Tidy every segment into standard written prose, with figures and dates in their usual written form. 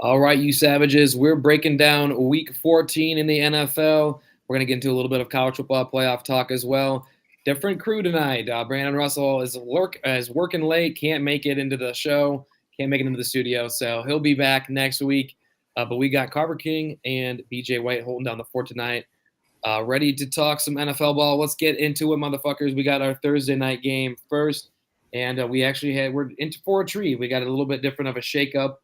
All right, you savages, we're breaking down week 14 in the NFL. We're going to get into a little bit of college football playoff talk as well. Different crew tonight. Brandon Russell is working late, can't make it into the show, can't make it into the studio, so he'll be back next week. But we got Carver King and BJ White holding down the fort tonight. Ready to talk some NFL ball. Let's get into it, motherfuckers. We got our Thursday night game first, and we're into for a treat. We got a little bit different of a shakeup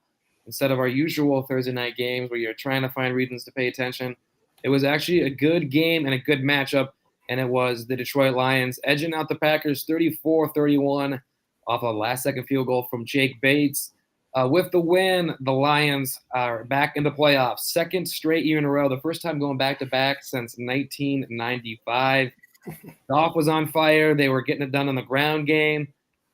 instead of our usual Thursday night games where you're trying to find reasons to pay attention. It was actually a good game and a good matchup, and it was the Detroit Lions edging out the Packers 34-31 off a last-second field goal from Jake Bates. With the win, the Lions are back in the playoffs. Second straight year in a row. The first time going back-to-back since 1995. Goff was on fire. They were getting it done on the ground game.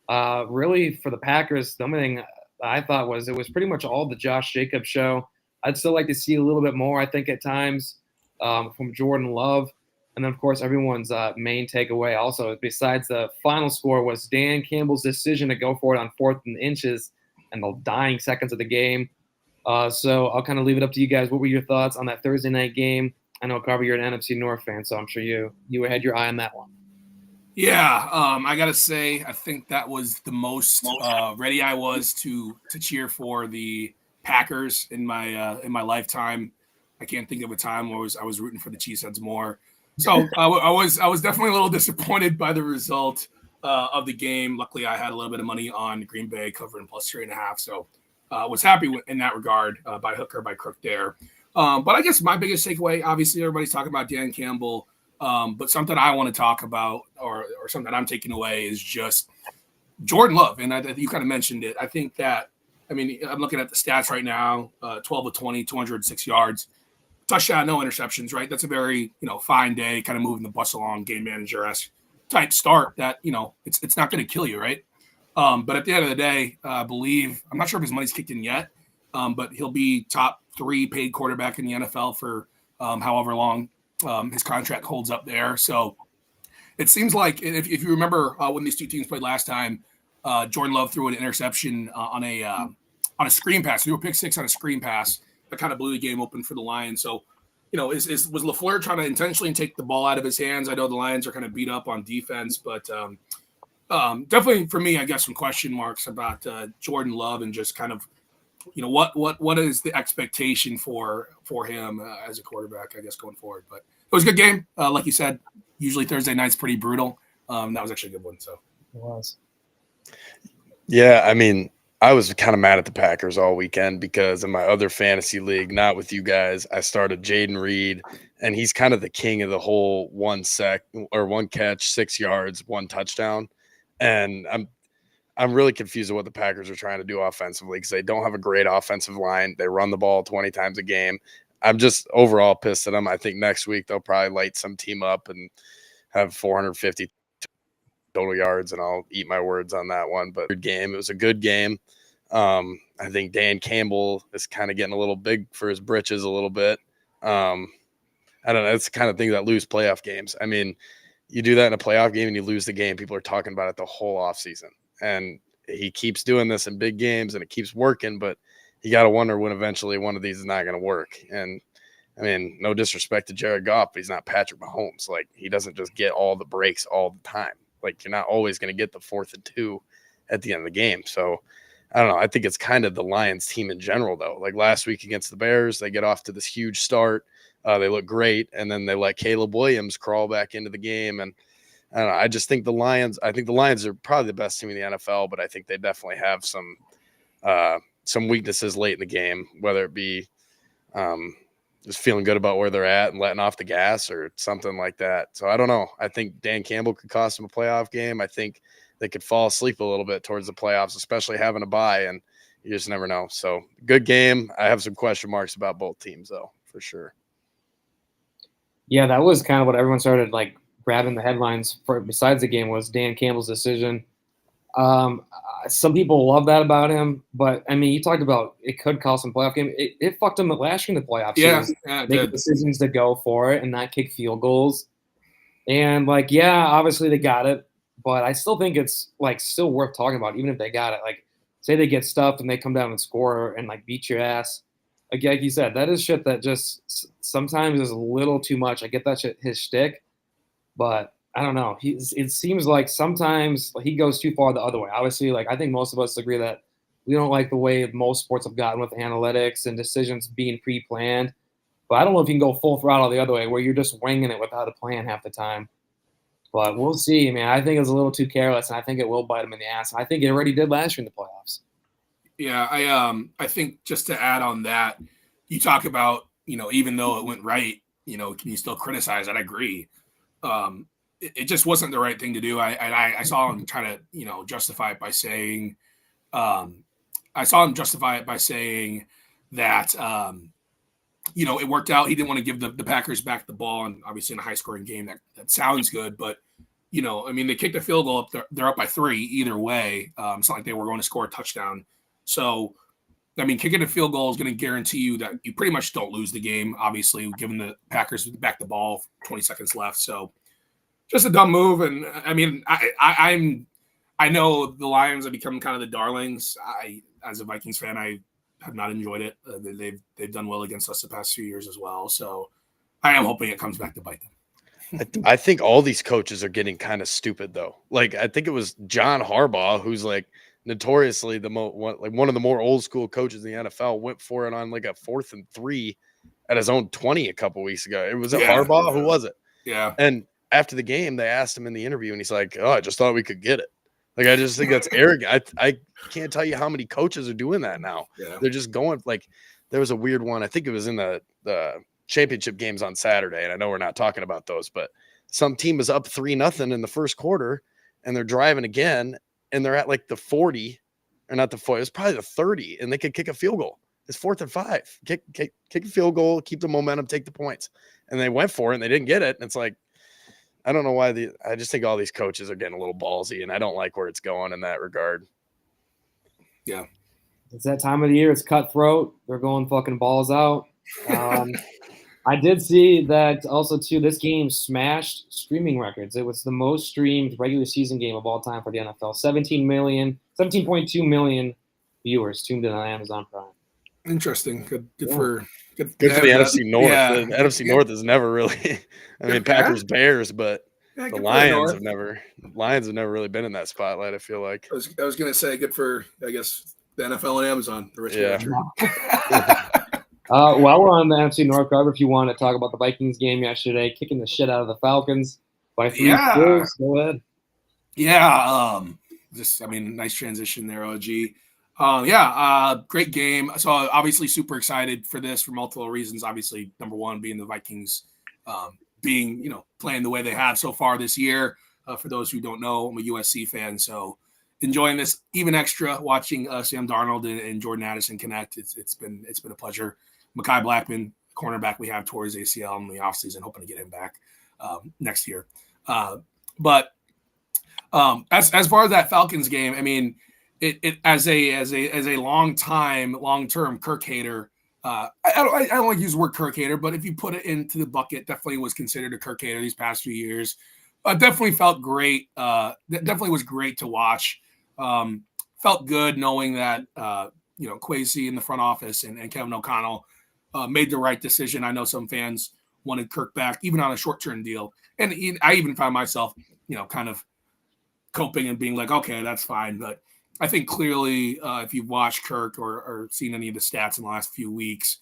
Really, for the Packers, the only thing I thought was it was pretty much all the Josh Jacobs show. I'd still like to see a little bit more, I think, at times from Jordan Love. And then, of course, everyone's main takeaway also, besides the final score, was Dan Campbell's decision to go for it on 4th and inches and the dying seconds of the game. So I'll kind of leave it up to you guys. What were your thoughts on that Thursday night game? I know, Carver, you're an NFC North fan, so I'm sure you had your eye on that one. Yeah, I gotta say, I think that was the most ready I was to cheer for the Packers in my lifetime. I can't think of a time where I was rooting for the Cheeseheads more. So I was definitely a little disappointed by the result of the game. Luckily, I had a little bit of money on Green Bay covering plus 3.5, so was happy in that regard by hook or by crook there. But I guess my biggest takeaway, obviously, everybody's talking about Dan Campbell. But something I want to talk about or something I'm taking away is just Jordan Love. And you kind of mentioned it. I think that, I'm looking at the stats right now, 12 of 20, 206 yards, touchdown, no interceptions, right? That's a very, fine day, kind of moving the bus along, game manager-esque type start that, it's not going to kill you, right? But at the end of the day, I believe, I'm not sure if his money's kicked in yet, but he'll be top 3 paid quarterback in the NFL for however long his contract holds up there. So it seems like if you remember when these two teams played last time, Jordan Love threw an interception on a screen pass. He threw a pick six on a screen pass that kind of blew the game open for the Lions. So, was LaFleur trying to intentionally take the ball out of his hands? I know the Lions are kind of beat up on defense, but definitely for me, I guess some question marks about Jordan Love and just kind of, what is the expectation for him as a quarterback, I guess, going forward. But it was a good game. Like you said, usually Thursday night's pretty brutal. That was actually a good one. So it was. Yeah, I was kind of mad at the Packers all weekend because in my other fantasy league, not with you guys, I started Jaden Reed, and he's kind of the king of the whole one catch, 6 yards, 1 touchdown. And I'm really confused with what the Packers are trying to do offensively because they don't have a great offensive line. They run the ball 20 times a game. I'm just overall pissed at them. I think next week they'll probably light some team up and have 450 total yards, and I'll eat my words on that one. But good game. It was a good game. I think Dan Campbell is kind of getting a little big for his britches a little bit. I don't know. It's the kind of thing that lose playoff games. You do that in a playoff game and you lose the game. People are talking about it the whole offseason. And he keeps doing this in big games and it keeps working, but you got to wonder when eventually one of these is not going to work. And no disrespect to Jared Goff, but he's not Patrick Mahomes. Like, he doesn't just get all the breaks all the time. Like, you're not always going to get the 4th and 2 at the end of the game. So I don't know. I think it's kind of the Lions team in general, though. Like last week against the Bears, they get off to this huge start. They look great. And then they let Caleb Williams crawl back into the game. And I don't know. I just think the Lions are probably the best team in the NFL, but I think they definitely have some weaknesses late in the game, whether it be just feeling good about where they're at and letting off the gas or something like that. So I don't know. I think Dan Campbell could cost them a playoff game. I think they could fall asleep a little bit towards the playoffs, especially having a bye, and you just never know. So good game. I have some question marks about both teams, though, for sure. Yeah, that was kind of what everyone started grabbing the headlines for besides the game was Dan Campbell's decision. Some people love that about him, but you talked about it could cost him playoff game. It fucked him last year in the playoffs. Yeah, making decisions to go for it and not kick field goals. And obviously they got it, but I still think it's still worth talking about, even if they got it. Say they get stuffed and they come down and score and beat your ass. like you said, that is shit that just sometimes is a little too much. I get that shit, his shtick, but I don't know. It seems like sometimes he goes too far the other way. Obviously, like I think most of us agree that we don't like the way most sports have gotten with analytics and decisions being pre-planned. But I don't know if you can go full throttle the other way where you're just winging it without a plan half the time. But we'll see, man. I think it's a little too careless, and I think it will bite him in the ass. I think it already did last year in the playoffs. Yeah, I think just to add on that, you talk about, even though it went right, can you still criticize it? I agree. It just wasn't the right thing to do. I saw him trying to, justify it by saying, that, it worked out. He didn't want to give the Packers back the ball, and obviously in a high scoring game that sounds good, but they kicked a field goal up. They're up by 3 either way. It's not like they were going to score a touchdown. So, kicking a field goal is going to guarantee you that you pretty much don't lose the game, obviously, given the Packers back the ball, 20 seconds left. So, just a dumb move. And, I know the Lions have become kind of the darlings. As a Vikings fan, I have not enjoyed it. They've done well against us the past few years as well. So, I am hoping it comes back to bite them. I think all these coaches are getting kind of stupid, though. Like, I think it was John Harbaugh, who's like, notoriously one of the more old school coaches in the NFL, went for it on like a 4th and 3 at his own 20 a couple weeks ago. It was Harbaugh. Who was it? Yeah. And after the game, they asked him in the interview, and he's like, "Oh, I just thought we could get it." Like, I just think that's arrogant. I can't tell you how many coaches are doing that now. Yeah. They're just going like, there was a weird one. I think it was in the championship games on Saturday, and I know we're not talking about those, but some team is up 3-0 in the first quarter, and they're driving again. And they're at like the 40, or not the 40, it's probably the 30, and they could kick a field goal. It's 4th and 5. Kick a field goal, keep the momentum, take the points. And they went for it, and they didn't get it. And it's like, I don't know why I just think all these coaches are getting a little ballsy, and I don't like where it's going in that regard. Yeah. It's that time of the year. It's cutthroat. They're going fucking balls out. I did see that also, too, this game smashed streaming records. It was the most streamed regular season game of all time for the NFL. 17.2 million viewers tuned in on Amazon Prime. Interesting. Good for the NFC North. Yeah. The NFC North is never really Packers, Bears, but the Lions have never really been in that spotlight, I feel like. I was going to say good for, I guess, the NFL and Amazon. The rich While we're on the NFC North, Carver, if you want to talk about the Vikings game yesterday, kicking the shit out of the Falcons by 3 goals. Go ahead. Yeah. Nice transition there, OG. Great game. So obviously super excited for this for multiple reasons. Obviously, number one being the Vikings playing the way they have so far this year. For those who don't know, I'm a USC fan, so enjoying this even extra watching Sam Darnold and Jordan Addison connect. It's been a pleasure. Mekhi Blackman, cornerback we have towards ACL in the offseason, hoping to get him back next year. But as far as that Falcons game, it as a long-term Kirk hater, I don't like to use the word Kirk hater, but if you put it into the bucket, definitely was considered a Kirk hater these past few years. Definitely felt great. Definitely was great to watch. Felt good knowing that Kwesi in the front office and Kevin O'Connell made the right decision. I know some fans wanted Kirk back, even on a short-term deal, and I even found myself, kind of coping and being like, okay, that's fine. But I think clearly, if you've watched Kirk or seen any of the stats in the last few weeks,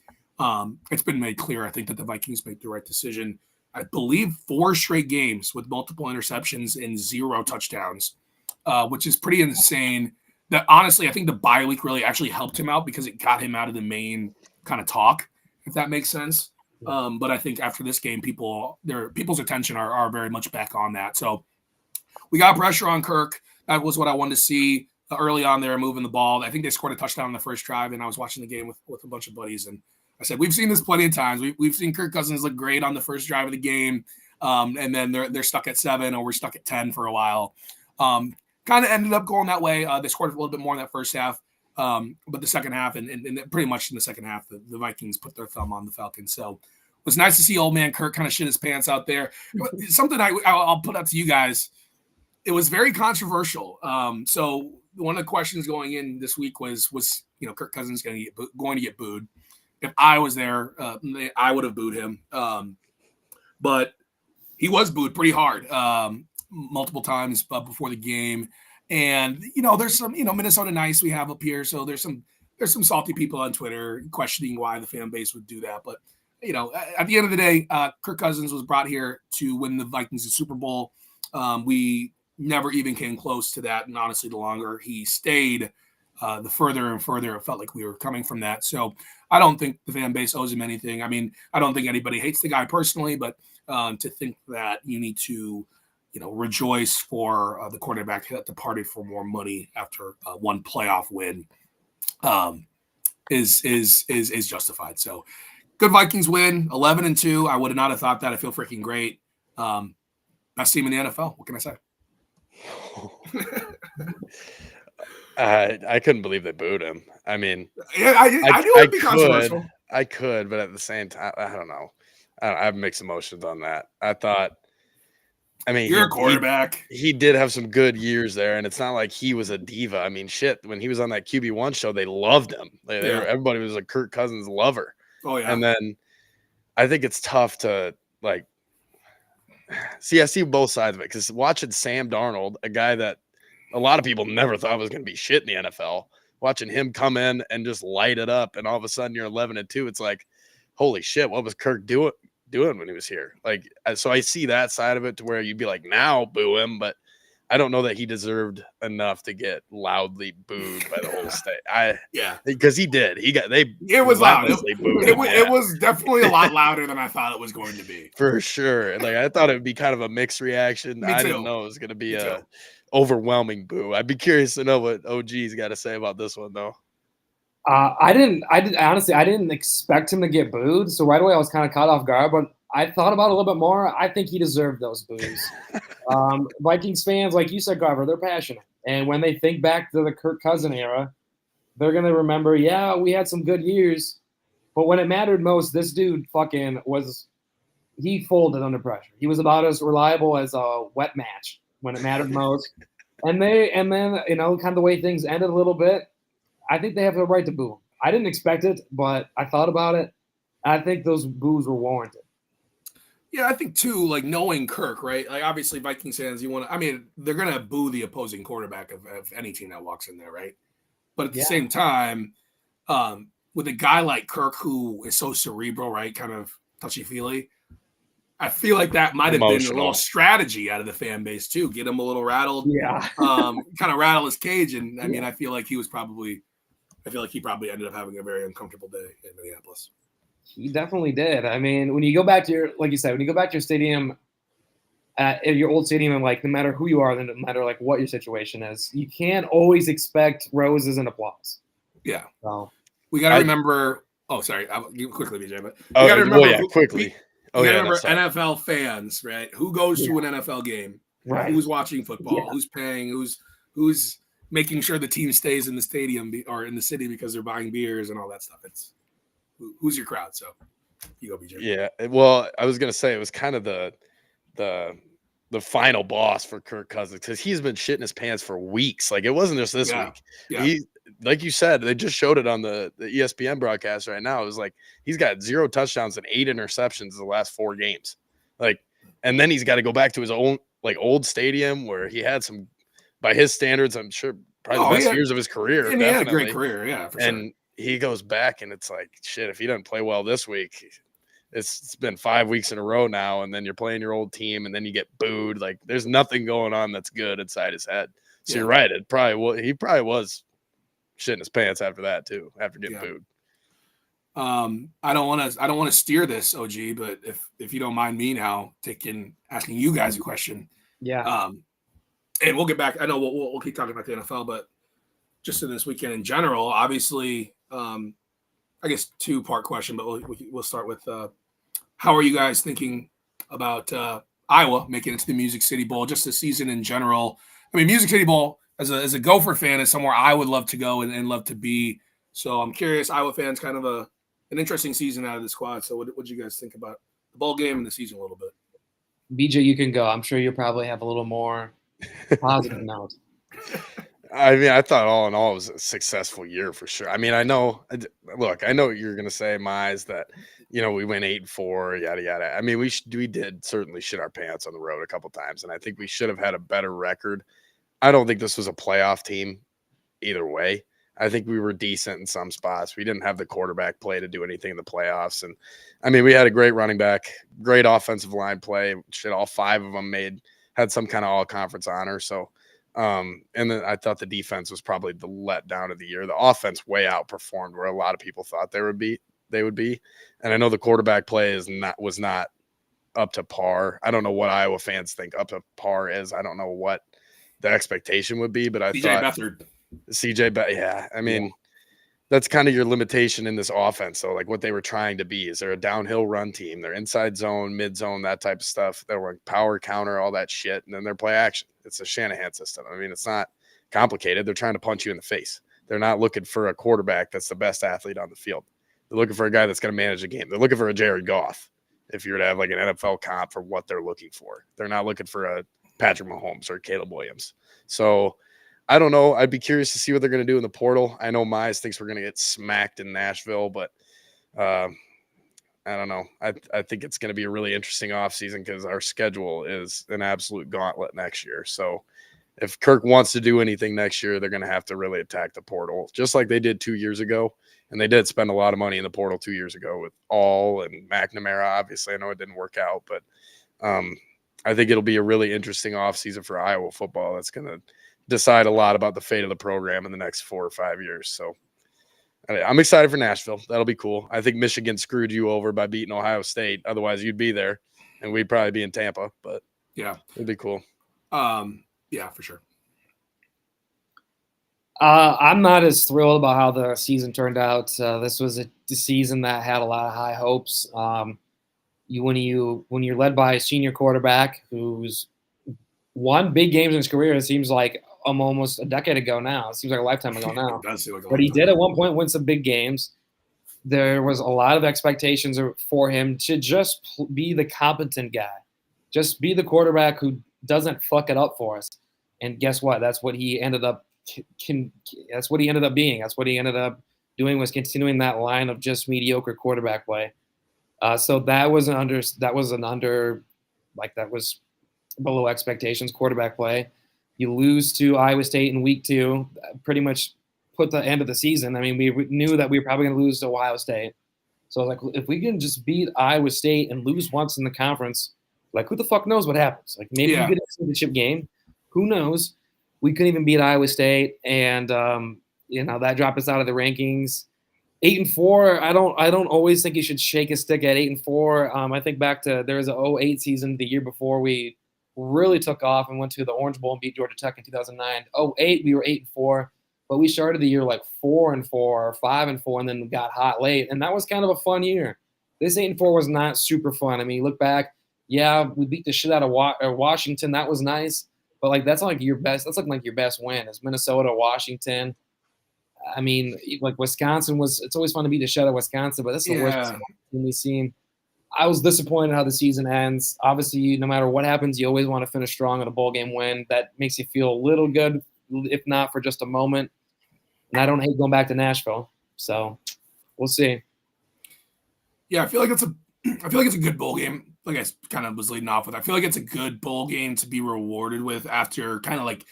it's been made clear, I think, that the Vikings made the right decision. I believe 4 straight games with multiple interceptions and 0 touchdowns, which is pretty insane. That honestly, I think the bye week really actually helped him out because it got him out of the main kind of talk, if that makes sense. But I think after this game, people's attention are very much back on that. So we got pressure on Kirk. That was what I wanted to see early on there, moving the ball. I think they scored a touchdown on the first drive, and I was watching the game with a bunch of buddies, and I said, we've seen this plenty of times. We've seen Kirk Cousins look great on the first drive of the game, and then they're stuck at 7 or we're stuck at 10 for a while. Kind of ended up going that way. They scored a little bit more in that first half, but the second half, and pretty much in the second half, the Vikings put their thumb on the Falcons. So it was nice to see old man Kirk kind of shit his pants out there. Something I'll put up to you guys. It was very controversial. So one of the questions going in this week was Kirk Cousins going to get booed? if I was there, I would have booed him. But he was booed pretty hard multiple times before the game. And, there's some, Minnesota nice we have up here. So there's some salty people on Twitter questioning why the fan base would do that. But, at the end of the day, Kirk Cousins was brought here to win the Vikings the Super Bowl. We never even came close to that. And honestly, the longer he stayed, the further and further it felt like we were coming from that. So I don't think the fan base owes him anything. I mean, I don't think anybody hates the guy personally, but to think that you need to, rejoice for the quarterback that departed for more money after one playoff win is justified. So good Vikings win, 11-2. I would not have thought that. I feel freaking great. Best team in the NFL. What can I say? I couldn't believe they booed him. I mean, yeah, I knew it'd be controversial. I could, but at the same time, I don't know. I have mixed emotions on that. You're a quarterback. He did have some good years there, and it's not like he was a diva. I mean, shit, when he was on that QB1 show, they loved him. Everybody was a Kirk Cousins lover. Oh, yeah. And then I think it's tough to, I see both sides of it, because watching Sam Darnold, a guy that a lot of people never thought was going to be shit in the NFL, watching him come in and just light it up, and all of a sudden you're 11-2. It's like, holy shit, what was Kirk doing when he was here? So I see that side of it, to where you'd be like, now boo him, but I don't know that he deserved enough to get loudly booed by the whole state. Because he did. It was loud. It was definitely a lot louder than I thought it was going to be. For sure. I thought it would be kind of a mixed reation. I didn't know it was going to be a overwhelming boo. I'd be curious to know what OG's got to say about this one, though. Honestly, I didn't expect him to get booed. So right away I was kind of caught off guard, but I thought about it a little bit more. I think he deserved those boos. Vikings fans, like you said, Garver, they're passionate. And when they think back to the Kirk Cousins era, they're going to remember, we had some good years. But when it mattered most, this dude he folded under pressure. He was about as reliable as a wet match when it mattered most. And then, kind of the way things ended a little bit, I think they have the right to boo him. I didn't expect it, but I thought about it. I think those boos were warranted. Yeah, I think too, knowing Kirk, right? Obviously Vikings fans, they're going to boo the opposing quarterback of any team that walks in there, right? But at the same time, with a guy like Kirk, who is so cerebral, right? Kind of touchy-feely, I feel like that might have been a little strategy out of the fan base too. Get him a little rattled. Yeah. Kind of rattle his cage. And I feel like he probably ended up having a very uncomfortable day in Minneapolis. He definitely did. When you go back to your stadium, your old stadium, and no matter who you are, no matter what your situation is, you can't always expect roses and applause. Yeah. So we got to remember. Oh, sorry. I'll quickly, BJ. But we got to remember quickly. Remember NFL fans, right? Who goes to an NFL game? Right. Who's watching football? Who's paying? Who's making sure the team stays in the stadium or in the city because they're buying beers and all that stuff? Who's your crowd? So you go, BJ. Yeah. Well, I was gonna say it was kind of the final boss for Kirk Cousins, because he's been shitting his pants for weeks. It wasn't just this week. Yeah. He, like you said, they just showed it on the ESPN broadcast right now. It was he's got 0 touchdowns and 8 interceptions in the last 4 games. And then he's got to go back to his own old stadium where he had some, by his standards, I'm sure probably the best years of his career. And he had a great career, for sure. And he goes back, and it's shit, if he doesn't play well this week, it's been 5 weeks in a row now, and then you're playing your old team, and then you get booed. There's nothing going on that's good inside his head. So you're right. He probably was shitting his pants after that too, after getting booed. I don't want to steer this, OG, but if you don't mind me now asking you guys a question. Yeah. And we'll get back. I know we'll keep talking about the NFL, but just in this weekend in general, obviously, I guess 2-part question, but we'll start with how are you guys thinking about Iowa making it to the Music City Bowl, just the season in general? Music City Bowl as a Gopher fan is somewhere I would love to go and love to be. So I'm curious, Iowa fans, kind of an interesting season out of the squad. So what do you guys think about the bowl game and the season a little bit? BJ, you can go. I'm sure you'll probably have a little more positive note. I mean, I thought all in all it was a successful year for sure. I mean, I know what you're going to say, Mize, that, we went 8-4, yada, yada. I mean, we did certainly shit our pants on the road a couple times, and I think we should have had a better record. I don't think this was a playoff team either way. I think we were decent in some spots. We didn't have the quarterback play to do anything in the playoffs. And I mean, we had a great running back, great offensive line play. Shit, all 5 of them had some kind of all conference honor. So, and then I thought the defense was probably the letdown of the year. The offense way outperformed where a lot of people thought they would be. And I know the quarterback play was not up to par. I don't know what Iowa fans think up to par is. I don't know what the expectation would be, but I thought Beathard. Yeah. I mean, that's kind of your limitation in this offense. So, like what they were trying to be, is they're a downhill run team. They're inside zone, mid zone, that type of stuff. They're like power counter, all that shit. And then they're play action. It's a Shanahan system. I mean, it's not complicated. They're trying to punch you in the face. They're not looking for a quarterback that's the best athlete on the field. They're looking for a guy that's going to manage the game. They're looking for a Jared Goff, if you were to have like an NFL comp for what they're looking for. They're not looking for a Patrick Mahomes or Caleb Williams. So, I don't know. I'd be curious to see what they're going to do in the portal. I know Mize thinks we're going to get smacked in Nashville, but I don't know. I think it's going to be a really interesting offseason because our schedule is an absolute gauntlet next year. So if Kirk wants to do anything next year, they're going to have to really attack the portal, just like they did 2 years ago. And they did spend a lot of money in the portal 2 years ago with All and McNamara. Obviously, I know it didn't work out, but I think it'll be a really interesting offseason for Iowa football. That's going to decide a lot about the fate of the program in the next 4 or 5 years. So I'm excited for Nashville. That'll be cool. I think Michigan screwed you over by beating Ohio State. Otherwise, you'd be there, and we'd probably be in Tampa. But yeah, it'd be cool. Yeah, for sure. I'm not as thrilled about how the season turned out. This was a season that had a lot of high hopes. When you're led by a senior quarterback who's won big games in his career, it seems like almost a decade ago now. It seems like a lifetime ago now. It does seem like a but he lifetime. did at one point win some big games. There was a lot of expectations for him to just be the competent guy, just be the quarterback who doesn't fuck it up for us. And guess what? That's what he ended up. That's what he ended up being. That's what he ended up doing, was continuing that line of just mediocre quarterback play. So that was below expectations quarterback play. You lose to Iowa State in week 2, pretty much put the end of the season. I mean, we knew that we were probably going to lose to Ohio State. So, like, if we can just beat Iowa State and lose once in the conference, like, who the fuck knows what happens? Like, maybe we get a championship game. Who knows? We couldn't even beat Iowa State, and that dropped us out of the rankings. 8-4. I don't always think you should shake a stick at 8-4. I think back to there was an 2008 season, the year before we really took off and went to the Orange Bowl and beat Georgia Tech in 2009. 2008, we were 8-4, but we started the year like 4-4 or 5-4, and then got hot late, and that was kind of a fun year. This 8-4 was not super fun. I mean, you look back, yeah, we beat the shit out of Washington. That was nice, but like that's not like your best. That's like your best win. It's Minnesota, Washington. I mean, like Wisconsin was. It's always fun to beat the shit out of Wisconsin, but that's the worst team we've seen. I was disappointed how the season ends. Obviously, no matter what happens, you always want to finish strong at a bowl game win. That makes you feel a little good, if not for just a moment. And I don't hate going back to Nashville, so we'll see. Yeah, I feel like it's a good bowl game. Like I kind of was leading off with, I feel like it's a good bowl game to be rewarded with after kind of like,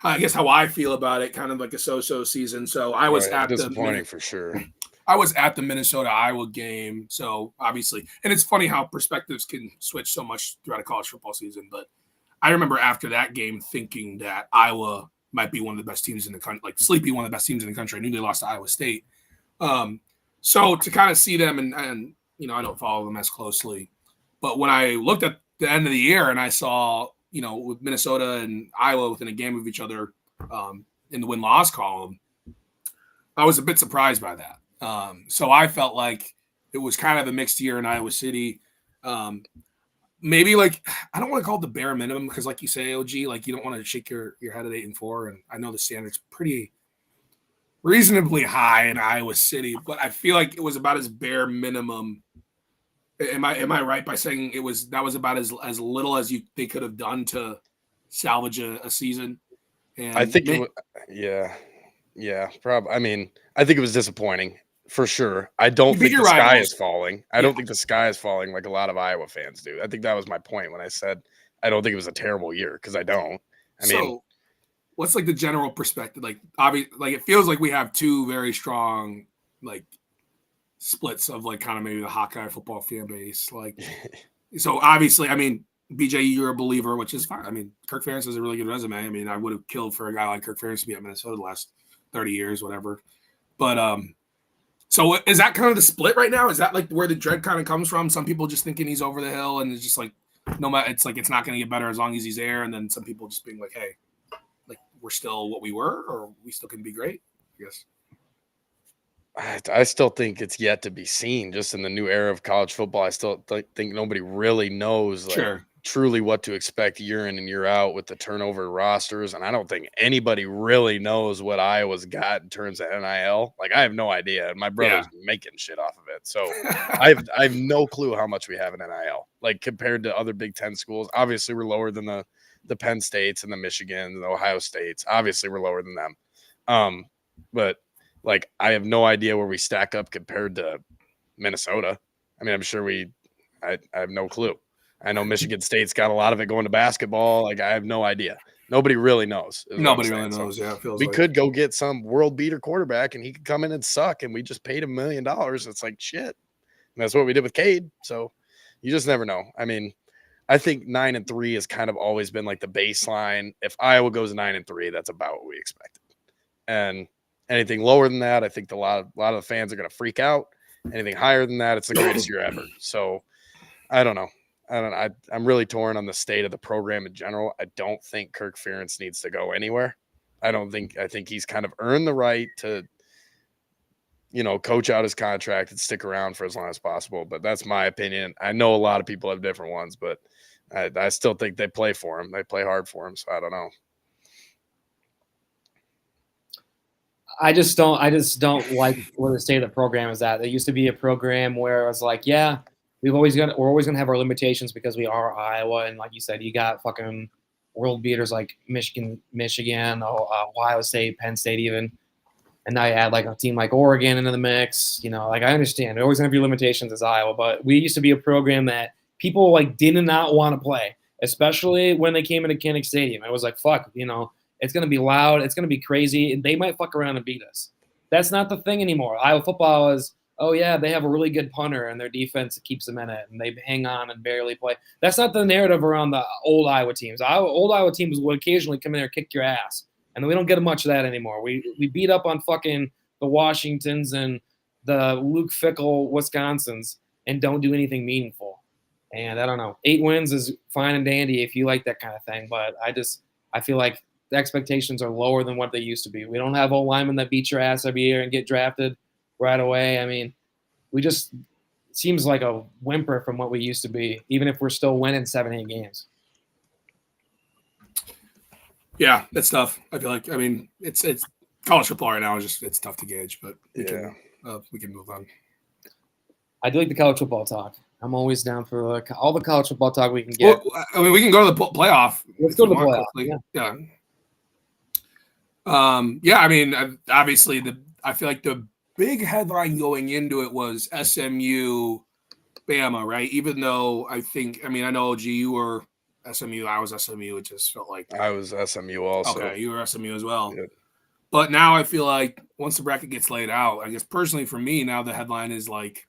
I guess how I feel about it, kind of like a so-so season. So I was at disappointing for sure. I was at the Minnesota-Iowa game, so obviously, and it's funny how perspectives can switch so much throughout a college football season. But I remember after that game thinking that Iowa might be one of the best teams in the country, like sleepy one of the best teams in the country. I knew they lost to Iowa State. So to kind of see them, and I don't follow them as closely, but when I looked at the end of the year and I saw, with Minnesota and Iowa within a game of each other in the win-loss column, I was a bit surprised by that. So I felt like it was kind of a mixed year in Iowa City. Maybe like, I don't want to call it the bare minimum because like you say, OG, like you don't want to shake your head at 8-4. And I know the standard's pretty reasonably high in Iowa City, but I feel like it was about as bare minimum. Am I right by saying that was about as little as they could have done to salvage a season? And I think yeah, probably. I mean, I think it was disappointing for sure. I don't You beat think your the sky rivals. is falling. I don't think the sky is falling like a lot of Iowa fans do. I think that was my point when I said I don't think it was a terrible year because I don't. I mean, So what's like the general perspective? Like obviously, like it feels like we have two very strong like splits of like kind of maybe the Hawkeye football fan base. Like, so obviously, I mean, BJ, you're a believer, which is fine. I mean, Kirk Ferentz has a really good resume. I mean, I would have killed for a guy like Kirk Ferentz to be at Minnesota the last 30 years, whatever. But so is that kind of the split right now? Is that like where the dread kind of comes from? Some people just thinking he's over the hill, and it's just like no matter. It's like it's not going to get better as long as he's there, and then some people just being like, hey, like we're still what we were, or we still can be great. I guess. I still think it's yet to be seen. Just in the new era of college football, I still think nobody really knows like truly what to expect year in and year out with the turnover rosters, and I don't think anybody really knows what Iowa's got in terms of NIL. Like I have no idea, and my brother's making shit off of it, so I have no clue how much we have in NIL. Like compared to other Big Ten schools, obviously we're lower than the Penn States and the Michigan and the Ohio States. Obviously we're lower than them, but like I have no idea where we stack up compared to Minnesota. I mean, I'm sure I have no clue. I know Michigan State's got a lot of it going to basketball. Like I have no idea. Nobody really knows. Nobody really knows. So it feels we could go get some world beater quarterback and he could come in and suck, and we just paid him $1 million. It's like shit. And that's what we did with Cade. So you just never know. I mean, I think 9-3 has kind of always been like the baseline. If Iowa goes 9-3, that's about what we expected. And anything lower than that, I think a lot of the fans are going to freak out. Anything higher than that, it's the greatest year ever. So I don't know. I'm really torn on the state of the program in general. I don't think Kirk Ferentz needs to go anywhere. I think he's kind of earned the right to, coach out his contract and stick around for as long as possible. But that's my opinion. I know a lot of people have different ones, but I still think they play for him. They play hard for him. So I don't know. I just don't like where the state of the program is at. There used to be a program where it was like, yeah, we're always gonna have our limitations because we are Iowa, and like you said, you got fucking world beaters like Michigan, Ohio State, Penn State, even, and now you add like a team like Oregon into the mix. Like I understand, you're always gonna have your limitations as Iowa, but we used to be a program that people like did not want to play, especially when they came into Kinnick Stadium. It was like, fuck, it's going to be loud. It's going to be crazy. And they might fuck around and beat us. That's not the thing anymore. Iowa football is, oh, yeah, they have a really good punter and their defense keeps them in it and they hang on and barely play. That's not the narrative around the old Iowa teams. Old Iowa teams will occasionally come in there and kick your ass. And we don't get much of that anymore. We beat up on fucking the Washingtons and the Luke Fickell Wisconsins and don't do anything meaningful. And I don't know. 8 wins is fine and dandy if you like that kind of thing. But I feel like the expectations are lower than what they used to be. We don't have old linemen that beat your ass every year and get drafted right away. I mean, seems like a whimper from what we used to be, even if we're still winning 7-8 games. Yeah, that's tough. I feel like, it's college football right now is it's tough to gauge, but we can move on. I do like the college football talk. I'm always down for all the college football talk we can get. Well, we can go to the playoff. Let's go to the playoff. Yeah. Obviously, I feel like the big headline going into it was SMU, Bama, right? Even though I know, you were SMU, I was SMU. It just felt like I was SMU also. Okay, you were SMU as well. Yeah. But now I feel like once the bracket gets laid out, I guess personally for me, now the headline is like,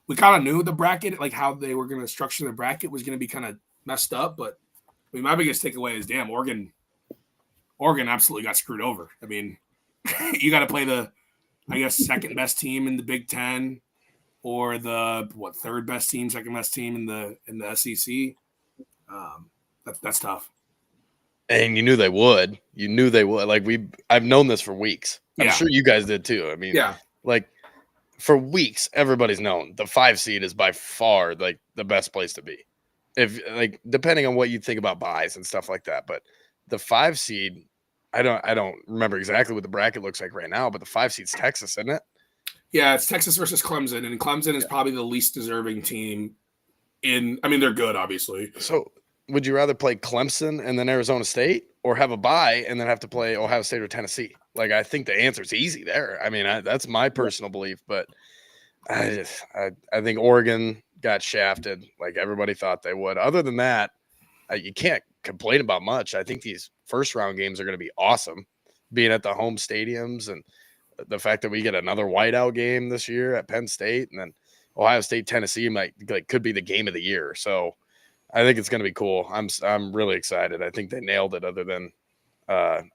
we kind of knew the bracket, like how they were going to structure the bracket was going to be kind of messed up. But my biggest takeaway is, damn, Oregon absolutely got screwed over. You got to play the, I guess, second best team in the Big Ten, or the third best team, second best team in the SEC. That's tough. And you knew they would. Like I've known this for weeks. I'm sure you guys did too. Like for weeks, everybody's known the 5 seed is by far like the best place to be. If like depending on what you think about buys and stuff like that, but the 5 seed, I don't remember exactly what the bracket looks like right now, but the 5 seed's Texas, isn't it? Yeah, it's Texas versus Clemson, and Clemson is probably the least deserving team. They're good, obviously. So would you rather play Clemson and then Arizona State, or have a bye and then have to play Ohio State or Tennessee? Like, I think the answer is easy there. I mean, that's my personal belief, but I think Oregon got shafted like everybody thought they would. Other than that, you can't complain about much. I think these first round games are going to be awesome, being at the home stadiums, and the fact that we get another whiteout game this year at Penn State, and then Ohio State, Tennessee could be the game of the year. So I think it's going to be cool. I'm really excited. I think they nailed it, other than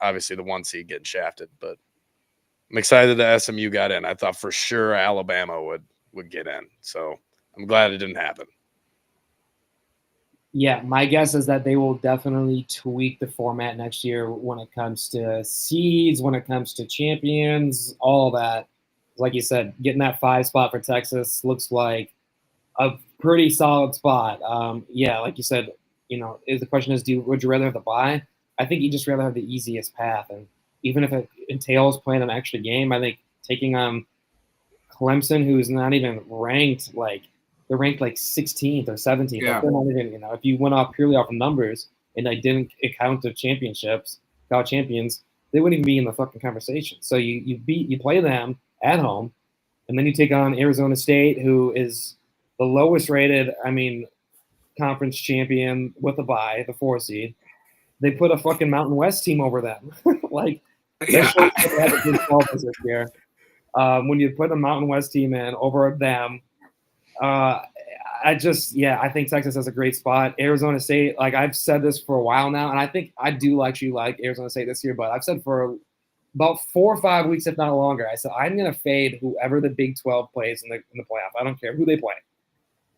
obviously the 1 seed getting shafted, but I'm excited that SMU got in. I thought for sure Alabama would get in. So I'm glad it didn't happen. Yeah, my guess is that they will definitely tweak the format next year when it comes to seeds, when it comes to champions, all that. Like you said, getting that 5 spot for Texas looks like a pretty solid spot. Yeah, like you said, the question is, would you rather have the bye? I think you just rather have the easiest path. And even if it entails playing an extra game, I think taking on Clemson, who's not even ranked, they're ranked like 16th or 17th. Yeah. Like they're not even, if you went off purely off of numbers and they didn't account of championships, college champions, they wouldn't even be in the fucking conversation. So you play them at home, and then you take on Arizona State, who is the lowest rated, conference champion with a bye, the 4 seed. They put a fucking Mountain West team over them. Yeah. They have a good purpose this year. When you put a Mountain West team in over them, I think Texas has a great spot. Arizona State, I've said this for a while now, and I think I do actually like Arizona State this year, but I've said for about 4 or 5 weeks, if not longer, I said I'm going to fade whoever the Big 12 plays in the playoff. I don't care who they play.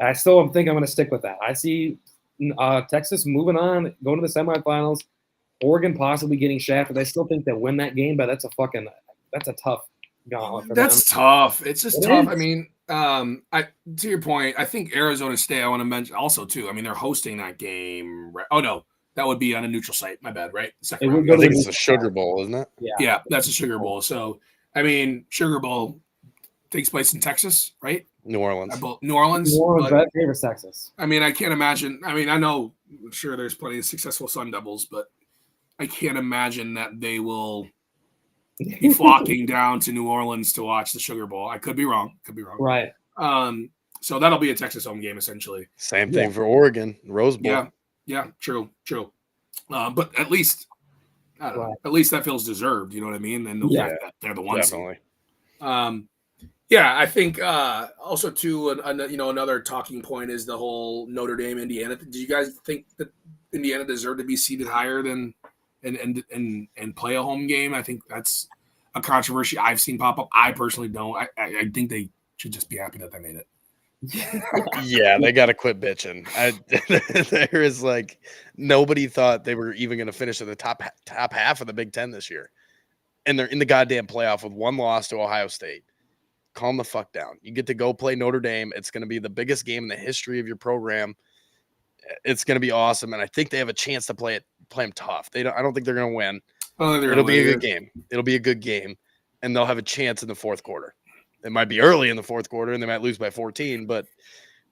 I still think I'm going to stick with that. I see Texas moving on, going to the semifinals, Oregon possibly getting shafted. I still think they win that game, but that's a tough gauntlet for them. That's tough. It's just tough. Is. To your point, I think Arizona State, I want to mention also too. They're hosting that game. Right? Oh no, that would be on a neutral site. My bad. Right? Second round. I think it's the Sugar Bowl, isn't it? Yeah, that's a Sugar Bowl. So Sugar Bowl takes place in Texas, right? New Orleans. New Orleans. But favors Texas. I can't imagine. I know, I'm sure there's plenty of successful Sun Devils, but I can't imagine that they will be flocking down to New Orleans to watch the Sugar Bowl. I could be wrong. Right. So that'll be a Texas home game essentially. Same thing for Oregon, Rose Bowl. Yeah, true. But at least, I don't know, at least that feels deserved. You know what I mean? And the fact that they're the ones. Definitely. I think also too, another talking point is the whole Notre Dame Indiana. Do you guys think that Indiana deserved to be seated higher than and play a home game? I think that's a controversy I've seen pop up. I personally don't. I think they should just be happy that they made it. Yeah, they got to quit bitching. There is nobody thought they were even going to finish at the top half of the Big Ten this year, and they're in the goddamn playoff with 1 loss to Ohio State. Calm the fuck down. You get to go play Notre Dame. It's going to be the biggest game in the history of your program. It's going to be awesome, and I think they have a chance to play them tough. I don't think they're going to win. It'll be a good game. It'll be a good game, and they'll have a chance in the fourth quarter. It might be early in the fourth quarter, and they might lose by 14, but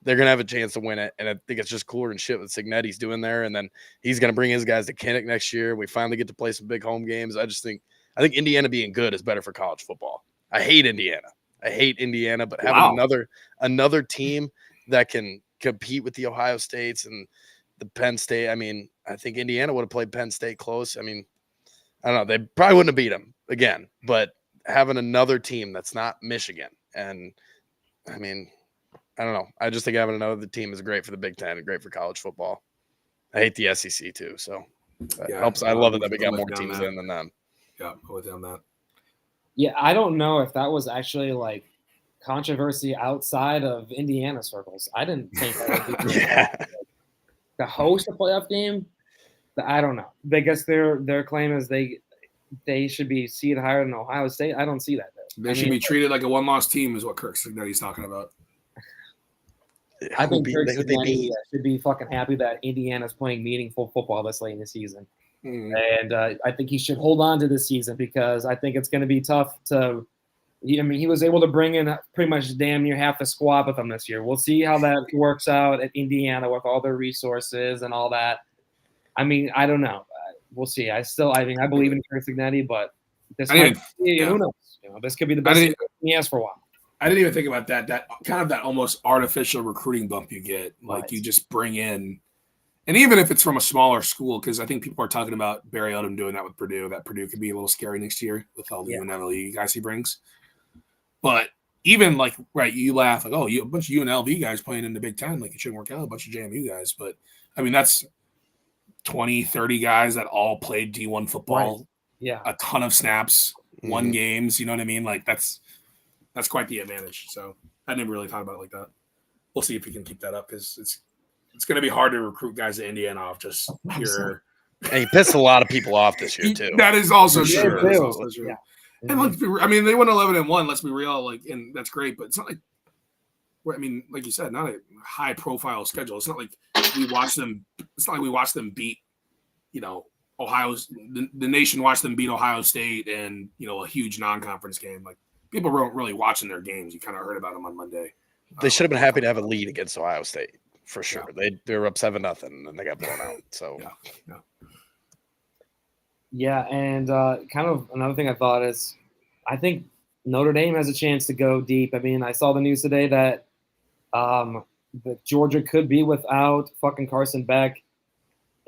they're going to have a chance to win it, and I think it's just cooler and shit what Cignetti's doing there, and then he's going to bring his guys to Kinnick next year. We finally get to play some big home games. I think Indiana being good is better for college football. I hate Indiana, but having another team that can compete with the Ohio States and the Penn State. I think Indiana would have played Penn State close. I don't know. They probably wouldn't have beat them again, but having another team that's not Michigan. And I don't know. I just think having another team is great for the Big Ten and great for college football. I hate the SEC too. So that helps. I love it that we got more teams in than them. Yeah, I'll down that. Yeah, I don't know if that was actually controversy outside of Indiana circles. I didn't think that would be to host a playoff game. I don't know. I guess their claim is they should be seated higher than Ohio State. I don't see that. They should be treated like a 1-loss team, is what Kirk Cignetti's talking about. I think Kirk Cignetti should be fucking happy that Indiana's playing meaningful football this late in the season. And I think he should hold on to this season because I think it's going to be tough to – he was able to bring in pretty much damn near half the squad with him this year. We'll see how that works out at Indiana with all their resources and all that. I mean, I don't know. We'll see. I mean, I believe in Chris Ignetti, but this I might didn't- be, yeah. who knows? This could be the I best didn't- season he has for a while. I didn't even think about that. That kind of that almost artificial recruiting bump you get. Like Right. you just bring in, and even if it's from a smaller school, because I think people are talking about Barry Odom doing that with Purdue. That Purdue could be a little scary next year with all the UNLV guys he brings. But even like, right, you laugh like, oh, a bunch of UNLV guys playing in the Big Ten, like it shouldn't work out. A bunch of JMU guys, but I mean that's 20, 30 guys that all played D1 football. Right. Yeah, a ton of snaps, won Mhm. games. You know what I mean? Like that's quite the advantage. So I never really thought about it like that. We'll see if we can keep that up because it's going to be hard to recruit guys to Indiana off just pure. And he pissed a lot of people off this year too. That is also For true. sure. That is also true. Yeah. And let's be, I mean, they went 11-1. Let's be real, like, and that's great. But it's not like, I mean, like you said, not a high profile schedule. It's not like we watch them. It's not like we watch them beat, Ohio's the nation watched them beat Ohio State and a huge non-conference game. Like people weren't really watching their games. You kind of heard about them on Monday. They should have been happy to have a lead against Ohio State for sure. Yeah. They were up 7-0 and then they got blown out. So yeah, and kind of another thing I thought is, I think Notre Dame has a chance to go deep. I mean, I saw the news today that Georgia could be without fucking Carson Beck.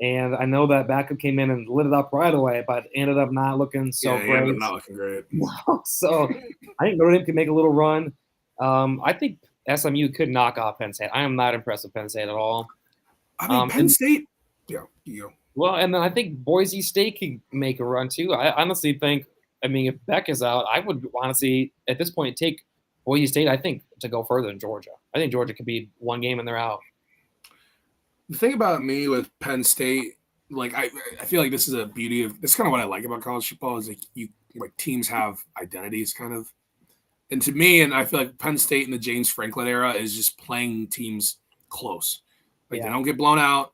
And I know that backup came in and lit it up right away, but ended up not looking so great. Ended up not looking great. So I think Notre Dame could make a little run. I think SMU could knock off Penn State. I am not impressed with Penn State at all. I mean, Penn State, Well, and then I think Boise State could make a run too. I honestly think, if Beck is out, I would honestly, at this point, take Boise State, I think, to go further than Georgia. I think Georgia could be one game and they're out. The thing about me with Penn State, like I feel like this is a beauty of this. Kind of what I like about college football is like teams have identities, kind of. And to me, and I feel like Penn State in the James Franklin era is just playing teams close. Like they don't get blown out.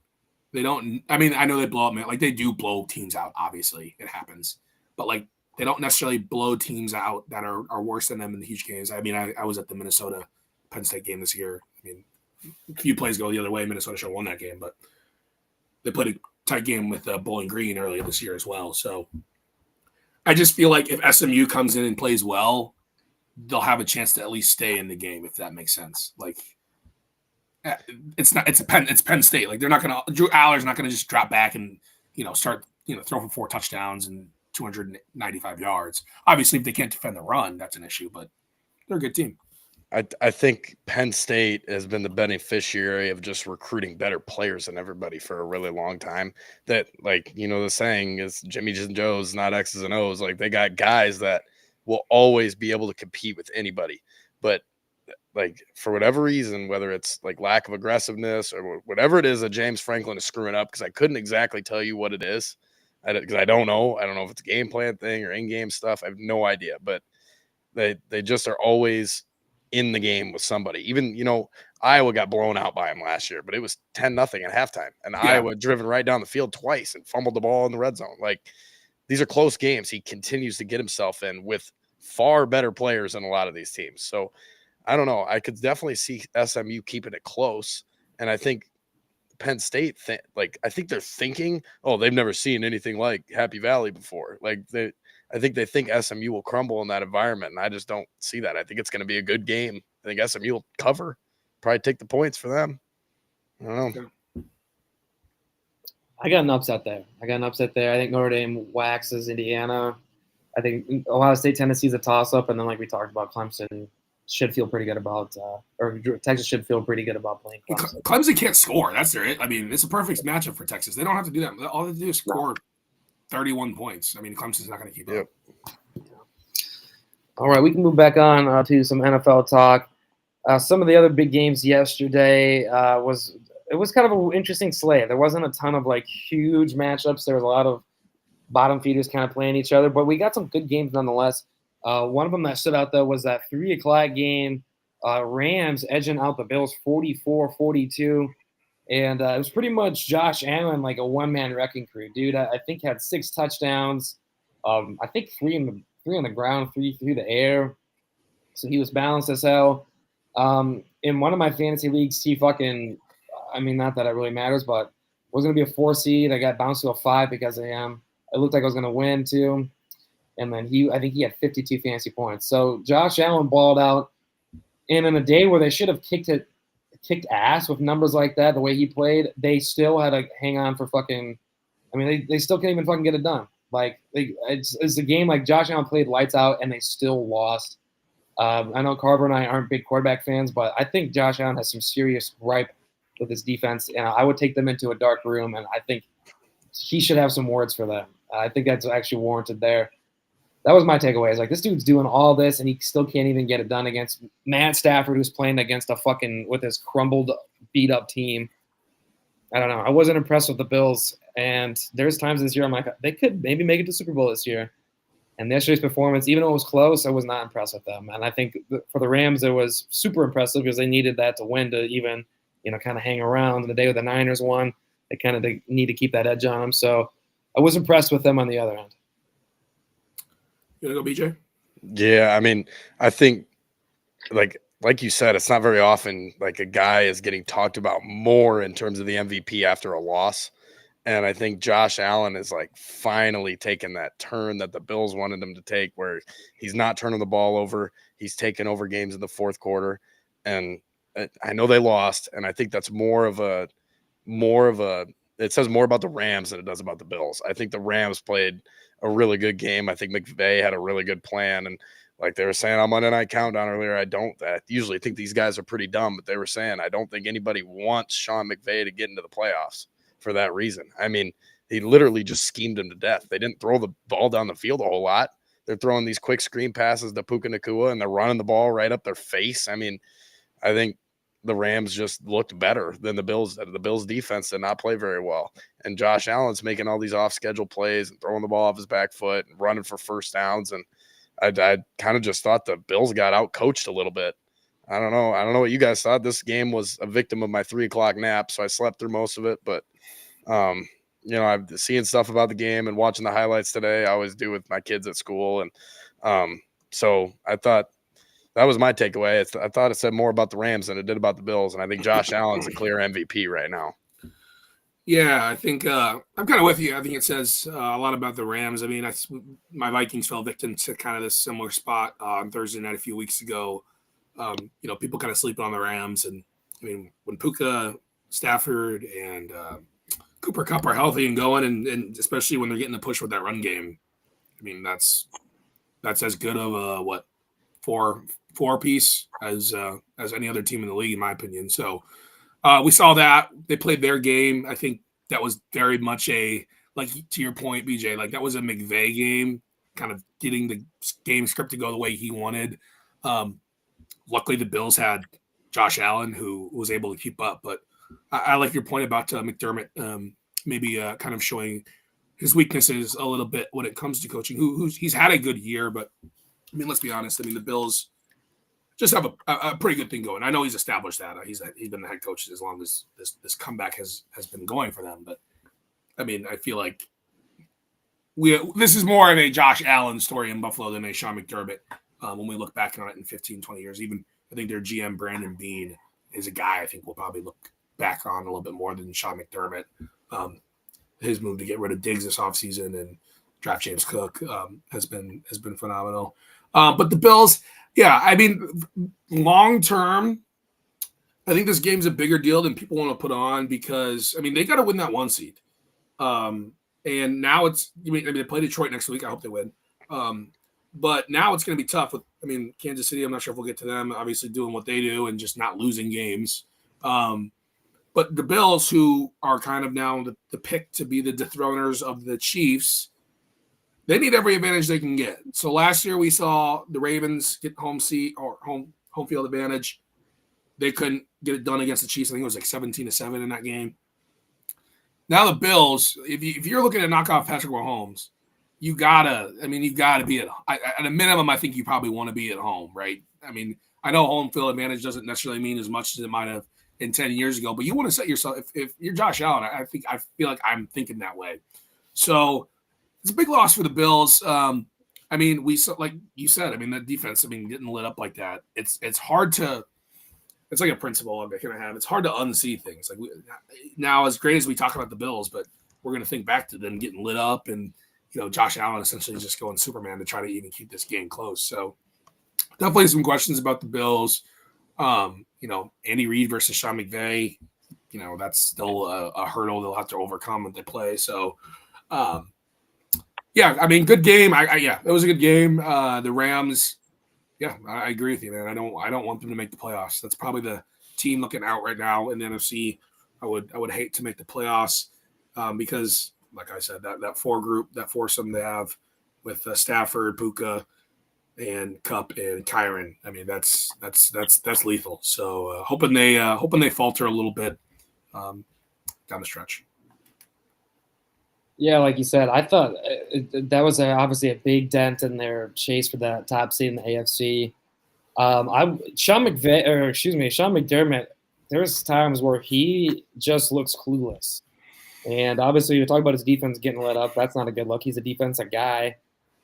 They don't. I mean, I know they blow up, like they do blow teams out. Obviously, it happens, but like they don't necessarily blow teams out that are worse than them in the huge games. I mean, I was at the Minnesota Penn State game this year. I mean, a few plays go the other way. Minnesota should have won that game, but they played a tight game with Bowling Green earlier this year as well. So I just feel like if SMU comes in and plays well, they'll have a chance to at least stay in the game, if that makes sense. Like it's Penn State. Like Drew Aller's not gonna just drop back and start throw for 4 touchdowns and 295 yards. Obviously, if they can't defend the run, that's an issue. But they're a good team. I think Penn State has been the beneficiary of just recruiting better players than everybody for a really long time. That, like, the saying is Jimmy's and Joe's, not X's and O's. Like, they got guys that will always be able to compete with anybody. But, like, for whatever reason, whether it's, like, lack of aggressiveness or whatever it is that James Franklin is screwing up, because I couldn't exactly tell you what it is, because I don't know. I don't know if it's a game plan thing or in-game stuff. I have no idea. But they just are always – in the game with somebody. Even, Iowa got blown out by him last year, but it was 10-0 at halftime. And Iowa driven right down the field twice and fumbled the ball in the red zone. Like, these are close games. He continues to get himself in with far better players than a lot of these teams. So I don't know. I could definitely see SMU keeping it close. And I think Penn State, I think they're thinking, oh, they've never seen anything like Happy Valley before. I think they think SMU will crumble in that environment, and I just don't see that. I think it's going to be a good game. I think SMU will cover, probably take the points for them. I don't know. I got an upset there. I think Notre Dame waxes Indiana. I think Ohio State, Tennessee is a toss-up, and then like we talked about, Clemson should feel pretty good about or Texas should feel pretty good about playing Clemson. Clemson can't score. That's their – I mean, it's a perfect matchup for Texas. They don't have to do that. All they have to do is score 31 points. I mean, Clemson's not going to keep up. All right, we can move back on to some NFL talk. Some of the other big games yesterday was kind of an interesting slate. There wasn't a ton of like huge matchups. There was a lot of bottom feeders kind of playing each other, but we got some good games nonetheless. One of them that stood out though was that 3:00 game. Rams edging out the Bills 44-42. And it was pretty much Josh Allen, like a one-man wrecking crew. Dude, I think had 6 touchdowns. I think 3 on the ground, 3 through the air. So he was balanced as hell. In one of my fantasy leagues, he fucking – I mean, not that it really matters, but was going to be a 4 seed. I got bounced to a 5 because of him. It looked like I was going to win too. And then I think he had 52 fantasy points. So Josh Allen balled out. And in a day where they should have kicked ass with numbers like that, the way he played, they still had to hang on for fucking – I mean, they still can't even fucking get it done. Like, it's a game like Josh Allen played lights out, and they still lost. I know Carver and I aren't big quarterback fans, but I think Josh Allen has some serious gripe with his defense, and I would take them into a dark room, and I think he should have some words for them. I think that's actually warranted there. That was my takeaway. It's like, this dude's doing all this, and he still can't even get it done against Matt Stafford, who's playing against with his crumbled, beat-up team. I don't know. I wasn't impressed with the Bills, and there's times this year I'm like, they could maybe make it to Super Bowl this year. And yesterday's performance, even though it was close, I was not impressed with them. And I think for the Rams, it was super impressive because they needed that to win to even, kind of hang around. And the day with the Niners won, they kind of need to keep that edge on them. So I was impressed with them on the other end. You want to go, BJ? Yeah, I mean, I think, like you said, it's not very often like a guy is getting talked about more in terms of the MVP after a loss. And I think Josh Allen is like finally taking that turn that the Bills wanted him to take, where he's not turning the ball over. He's taking over games in the fourth quarter. And I know they lost. And I think that's more of a, it says more about the Rams than it does about the Bills. I think the Rams played a really good game. I think McVay had a really good plan. And like they were saying on Monday Night Countdown earlier, I usually think these guys are pretty dumb, but they were saying, I don't think anybody wants Sean McVay to get into the playoffs for that reason. I mean, he literally just schemed him to death. They didn't throw the ball down the field a whole lot. They're throwing these quick screen passes to Puka Nacua, and they're running the ball right up their face. I mean, I think the Rams just looked better than the Bills. The Bills defense did not play very well. And Josh Allen's making all these off-schedule plays and throwing the ball off his back foot and running for first downs. And I kind of just thought the Bills got out-coached a little bit. I don't know what you guys thought. This game was a victim of my 3 o'clock nap, so I slept through most of it. But, I'm seeing stuff about the game and watching the highlights today. I always do with my kids at school. And so I thought that was my takeaway. I thought it said more about the Rams than it did about the Bills. And I think Josh Allen's a clear MVP right now. Yeah, I think I'm kind of with you. I think it says a lot about the Rams. I mean, my Vikings fell victim to kind of this similar spot on Thursday night a few weeks ago. People kind of sleeping on the Rams. And, I mean, when Puka, Stafford, and Cooper Kupp are healthy and going, and especially when they're getting the push with that run game, I mean, that's as good of a, four piece as any other team in the league, in my opinion. So we saw that they played their game. I think that was very much to your point, BJ, like that was a McVay game, kind of getting the game script to go the way he wanted. Luckily the Bills had Josh Allen who was able to keep up, but I like your point about McDermott, maybe kind of showing his weaknesses a little bit when it comes to coaching. He's had a good year, but I mean, let's be honest. I mean, the Bills just have a pretty good thing going. I know he's established that. He's been the head coach as long as this comeback has been going for them. But, I mean, I feel like this is more of a Josh Allen story in Buffalo than a Sean McDermott when we look back on it in 15, 20 years. Even I think their GM, Brandon Beane, is a guy I think we'll probably look back on a little bit more than Sean McDermott. His move to get rid of Diggs this offseason and draft James Cook has been phenomenal. But the Bills, yeah, I mean, long term, I think this game's a bigger deal than people want to put on because, I mean, they got to win that 1 seed. And now they play Detroit next week. I hope they win. But now it's going to be tough with, Kansas City. I'm not sure if we'll get to them, obviously doing what they do and just not losing games. But the Bills, who are kind of now the pick to be the dethroners of the Chiefs, they need every advantage they can get. So last year we saw the Ravens get home field advantage. They couldn't get it done against the Chiefs. I think it was like 17-7 in that game. Now the Bills, if you're looking to knock off Patrick Mahomes, you've got to be at a minimum. I think you probably want to be at home, right? I mean, I know home field advantage doesn't necessarily mean as much as it might have in 10 years ago, but you want to set yourself. If you're Josh Allen, I feel like I'm thinking that way. So it's a big loss for the Bills. We saw, like you said, that defense, getting lit up like that. It's hard to it's like a principle I kind of have. It's hard to unsee things. Like now, as great as we talk about the Bills, but we're going to think back to them getting lit up and, Josh Allen essentially just going Superman to try to even keep this game close. So definitely some questions about the Bills. Andy Reid versus Sean McVay, that's still a hurdle they'll have to overcome when they play. So, good game. It was a good game. The Rams, I agree with you, man. I don't want them to make the playoffs. That's probably the team looking out right now in the NFC. I would hate to make the playoffs because, like I said, that foursome they have with Stafford, Puka, and Cup and Kyron. I mean, that's lethal. So hoping they falter a little bit down the stretch. Yeah, like you said, I thought that was obviously a big dent in their chase for that top seed in the AFC. Sean McDermott. There's times where he just looks clueless, and obviously you're talking about his defense getting lit up. That's not a good look. He's a defensive guy.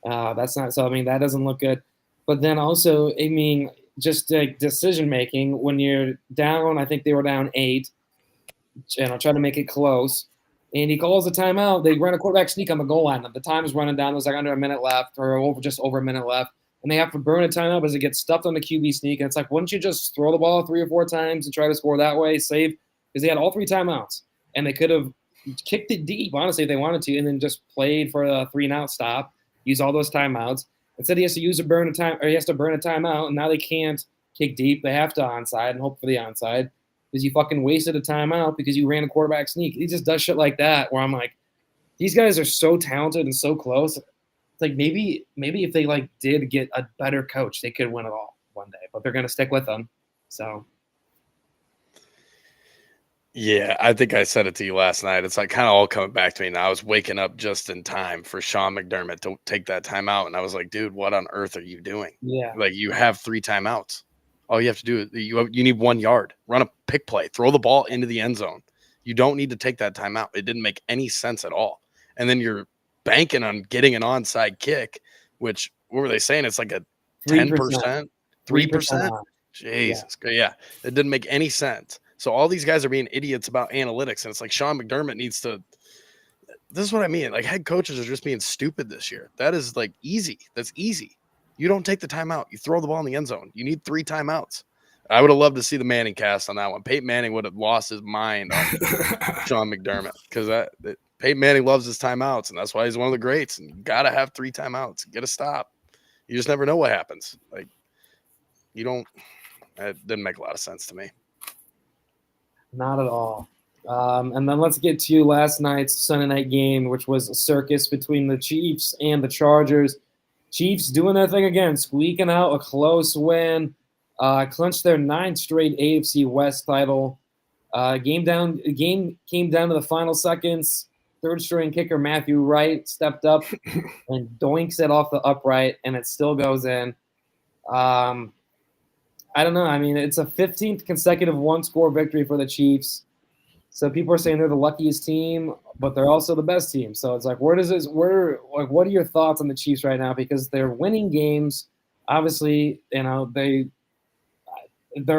That's not so. I mean, that doesn't look good. But then also, I mean, just decision making when you're down. I think they were down 8. Trying to make it close. And he calls a timeout. They run a quarterback sneak on the goal line. The time is running down. There's like under a minute left or just over a minute left. And they have to burn a timeout because it gets stuffed on the QB sneak. And it's like, wouldn't you just throw the ball 3 or 4 times and try to score that way, save? Because they had all 3 timeouts. And they could have kicked it deep, honestly, if they wanted to, and then just played for a 3-and-out stop, use all those timeouts. Instead, he has to burn a timeout, and now they can't kick deep. They have to onside and hope for the onside. Because you fucking wasted a timeout because you ran a quarterback sneak. He just does shit like that where I'm like, these guys are so talented and so close. It's like maybe if they did get a better coach, they could win it all one day. But they're gonna stick with them. So yeah, I think I said it to you last night. It's like kind of all coming back to me now. I was waking up just in time for Sean McDermott to take that timeout, and I was like, dude, what on earth are you doing? Yeah, like you have 3 timeouts. All you have to do is you need 1 yard, run a pick play, throw the ball into the end zone. You don't need to take that timeout. It didn't make any sense at all. And then you're banking on getting an onside kick, which what were they saying? It's like a 10%, 3%. Jesus. Yeah. It didn't make any sense. So all these guys are being idiots about analytics. And it's like Sean McDermott needs to. This is what I mean. Like head coaches are just being stupid this year. That is easy. That's easy. You don't take the timeout. You throw the ball in the end zone. You need 3 timeouts. I would have loved to see the Manning cast on that one. Peyton Manning would have lost his mind on Sean McDermott because Peyton Manning loves his timeouts, and that's why he's one of the greats. And you got to have 3 timeouts. Get a stop. You just never know what happens. You don't – it didn't make a lot of sense to me. Not at all. And then let's get to last night's Sunday night game, which was a circus between the Chiefs and the Chargers. Chiefs doing their thing again, squeaking out a close win, clinched their 9th straight AFC West title. Game came down to the final seconds. 3rd-string kicker Matthew Wright stepped up and doinks it off the upright, and it still goes in. I don't know. I mean, it's a 15th consecutive 1-score victory for the Chiefs. So people are saying they're the luckiest team, but they're also the best team. So it's like, what are your thoughts on the Chiefs right now? Because they're winning games. Obviously, they're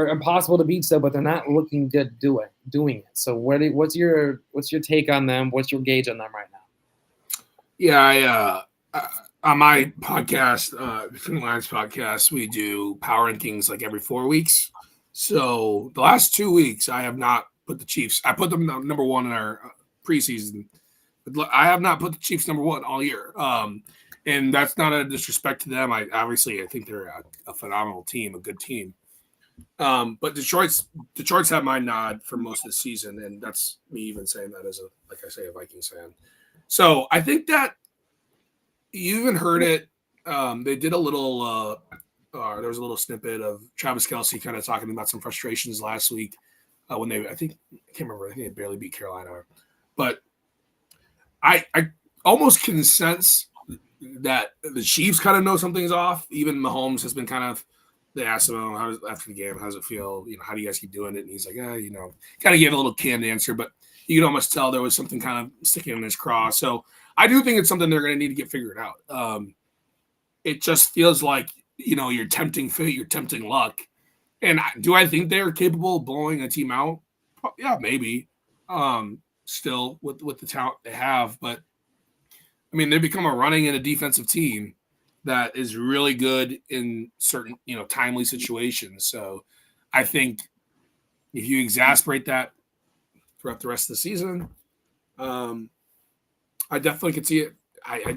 impossible to beat, but they're not looking good doing it. So what's your take on them? What's your gauge on them right now? Yeah, on my podcast, Between the Lines podcast, we do power rankings every 4 weeks. So the last 2 weeks, I have not put the Chiefs. I put them number 1 in our preseason. But I have not put the Chiefs number 1 all year. And that's not a disrespect to them. I think they're a phenomenal team, a good team. But Detroit's had my nod for most of the season, and that's me even saying that as a Vikings fan. So I think that you even heard it. They did a little. There was a little snippet of Travis Kelce kind of talking about some frustrations last week when I can't remember. I think they barely beat Carolina, but I almost can sense that the Chiefs kind of know something's off. Even Mahomes has been kind of. They asked him after the game, how does it feel? How do you guys keep doing it? And he's like, kind of gave a little canned answer, but you could almost tell there was something kind of sticking in his craw. So I do think it's something they're going to need to get figured out. It just feels like, you're tempting fate, you're tempting luck. And do I think they're capable of blowing a team out? Yeah, maybe. Still with the talent they have, but I mean, they become a running and a defensive team that is really good in certain, timely situations. So I think if you exasperate that throughout the rest of the season, I definitely could see it. I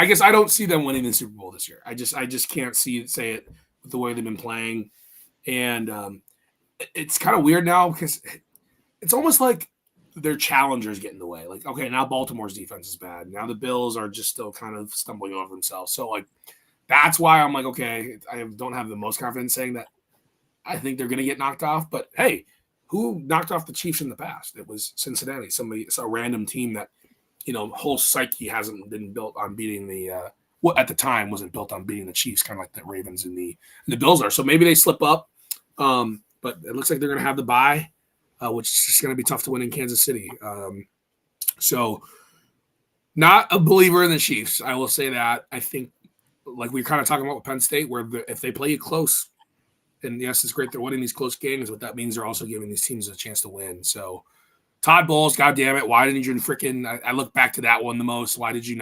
guess I don't see them winning the Super Bowl this year. I just can't say it with the way they've been playing. And it's kind of weird now because it's almost like their challengers get in the way. Like, okay, now Baltimore's defense is bad. Now the Bills are just still kind of stumbling over themselves. So, like, that's why I'm like, okay, I don't have the most confidence saying that I think they're going to get knocked off. But, hey, who knocked off the Chiefs in the past? It was Cincinnati. It's a random team that, whole psyche hasn't been built on beating the what at the time wasn't built on beating the Chiefs, kind of like the Ravens and the Bills are. So maybe they slip up. But it looks like they're going to have the bye. Which is just going to be tough to win in Kansas City. So not a believer in the Chiefs. I will say that. I think, like we were kind of talking about with Penn State, where if they play you close, and yes, it's great they're winning these close games, what that means they're also giving these teams a chance to win. So Todd Bowles, God damn it, why didn't you freaking – I look back to that one the most. Why did you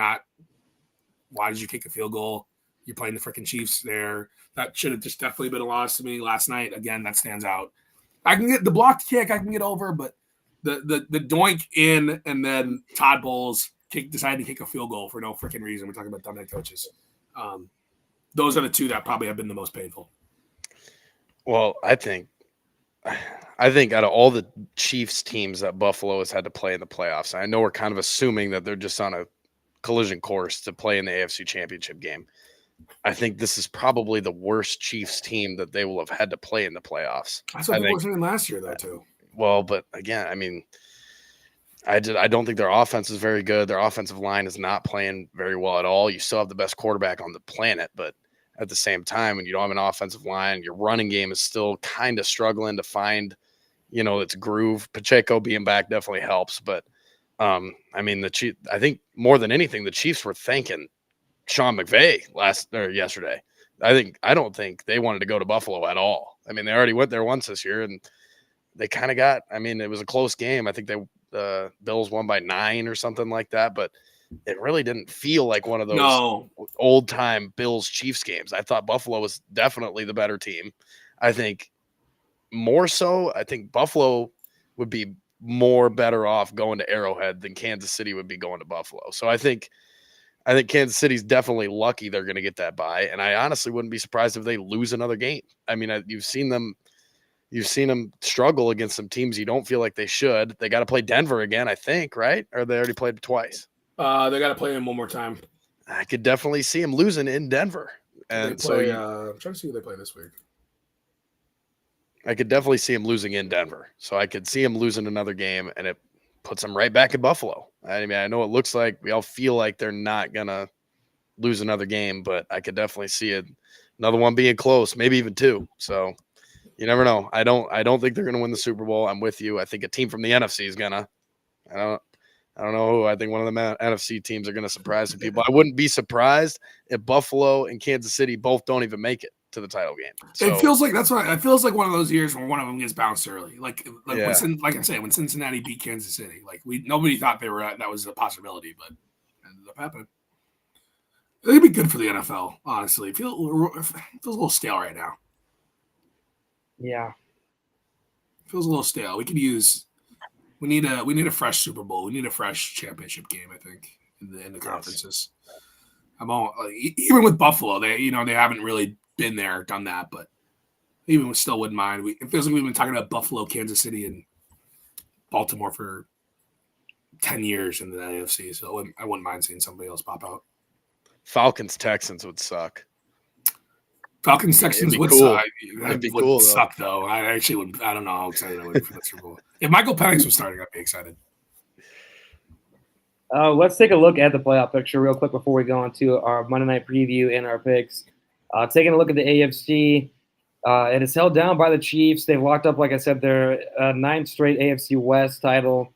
kick a field goal? You're playing the freaking Chiefs there. That should have just definitely been a loss to me last night. Again, that stands out. I can get the blocked kick, I can get over, but the doink in and then Todd Bowles decided to kick a field goal for no freaking reason. We're talking about dumb head coaches. Those are the two that probably have been the most painful. Well, I think out of all the Chiefs teams that Buffalo has had to play in the playoffs, I know we're kind of assuming that they're just on a collision course to play in the AFC Championship game. I think this is probably the worst Chiefs team that they will have had to play in the playoffs. That's what people were saying last year, though, too. Well, but again, I mean, I don't think their offense is very good. Their offensive line is not playing very well at all. You still have the best quarterback on the planet, but at the same time, when you don't have an offensive line, your running game is still kind of struggling to find, its groove. Pacheco being back definitely helps, but I mean, I think more than anything, the Chiefs were thanking Sean McVay yesterday. I don't think they wanted to go to Buffalo at all. I mean, they already went there once this year, and they kind of it was a close game. I think the Bills won by 9 or something like that, but it really didn't feel like one of those old time Bills Chiefs games. I thought Buffalo was definitely the better team. I think more so, I think Buffalo would be more better off going to Arrowhead than Kansas City would be going to Buffalo. So I think Kansas City's definitely lucky they're going to get that bye, and I honestly wouldn't be surprised if they lose another game. I mean, you've seen them struggle against some teams you don't feel like they should. They got to play Denver again, I think, right? Or they already played twice? They got to play them one more time. I could definitely see them losing in Denver. And I'm trying to see who they play this week. I could definitely see them losing in Denver. So I could see them losing another game, and it puts them right back in Buffalo. I mean, I know it looks like we all feel like they're not going to lose another game, but I could definitely see another one being close, maybe even 2. So you never know. I don't think they're going to win the Super Bowl. I'm with you. I think a team from the NFC is going to. I don't know who. I think one of the NFC teams are going to surprise some people. I wouldn't be surprised if Buffalo and Kansas City both don't even make it to the title game. So, it feels like it feels like one of those years when one of them gets bounced early. Like I said, when Cincinnati beat Kansas City, like nobody thought that was a possibility, but it ended up happening. It'd be good for the NFL, honestly. It feels a little stale right now. Yeah, it feels a little stale. We need a fresh Super Bowl. We need a fresh championship game. I think in the conferences. Even with Buffalo, they haven't really been there, done that, but even still wouldn't mind. It feels like we've been talking about Buffalo, Kansas City, and Baltimore for 10 years in the AFC, so I wouldn't mind seeing somebody else pop out. Falcons Texans would suck. Falcons Texans would cool. suck. That'd be cool, suck though. I actually would. I don't know how excited I would be for that Super Bowl. If Michael Penix was starting, I'd be excited. Let's take a look at the playoff picture real quick before we go into our Monday night preview and our picks. Taking a look at the AFC, it is held down by the Chiefs. They've locked up, like I said, their 9th straight AFC West title.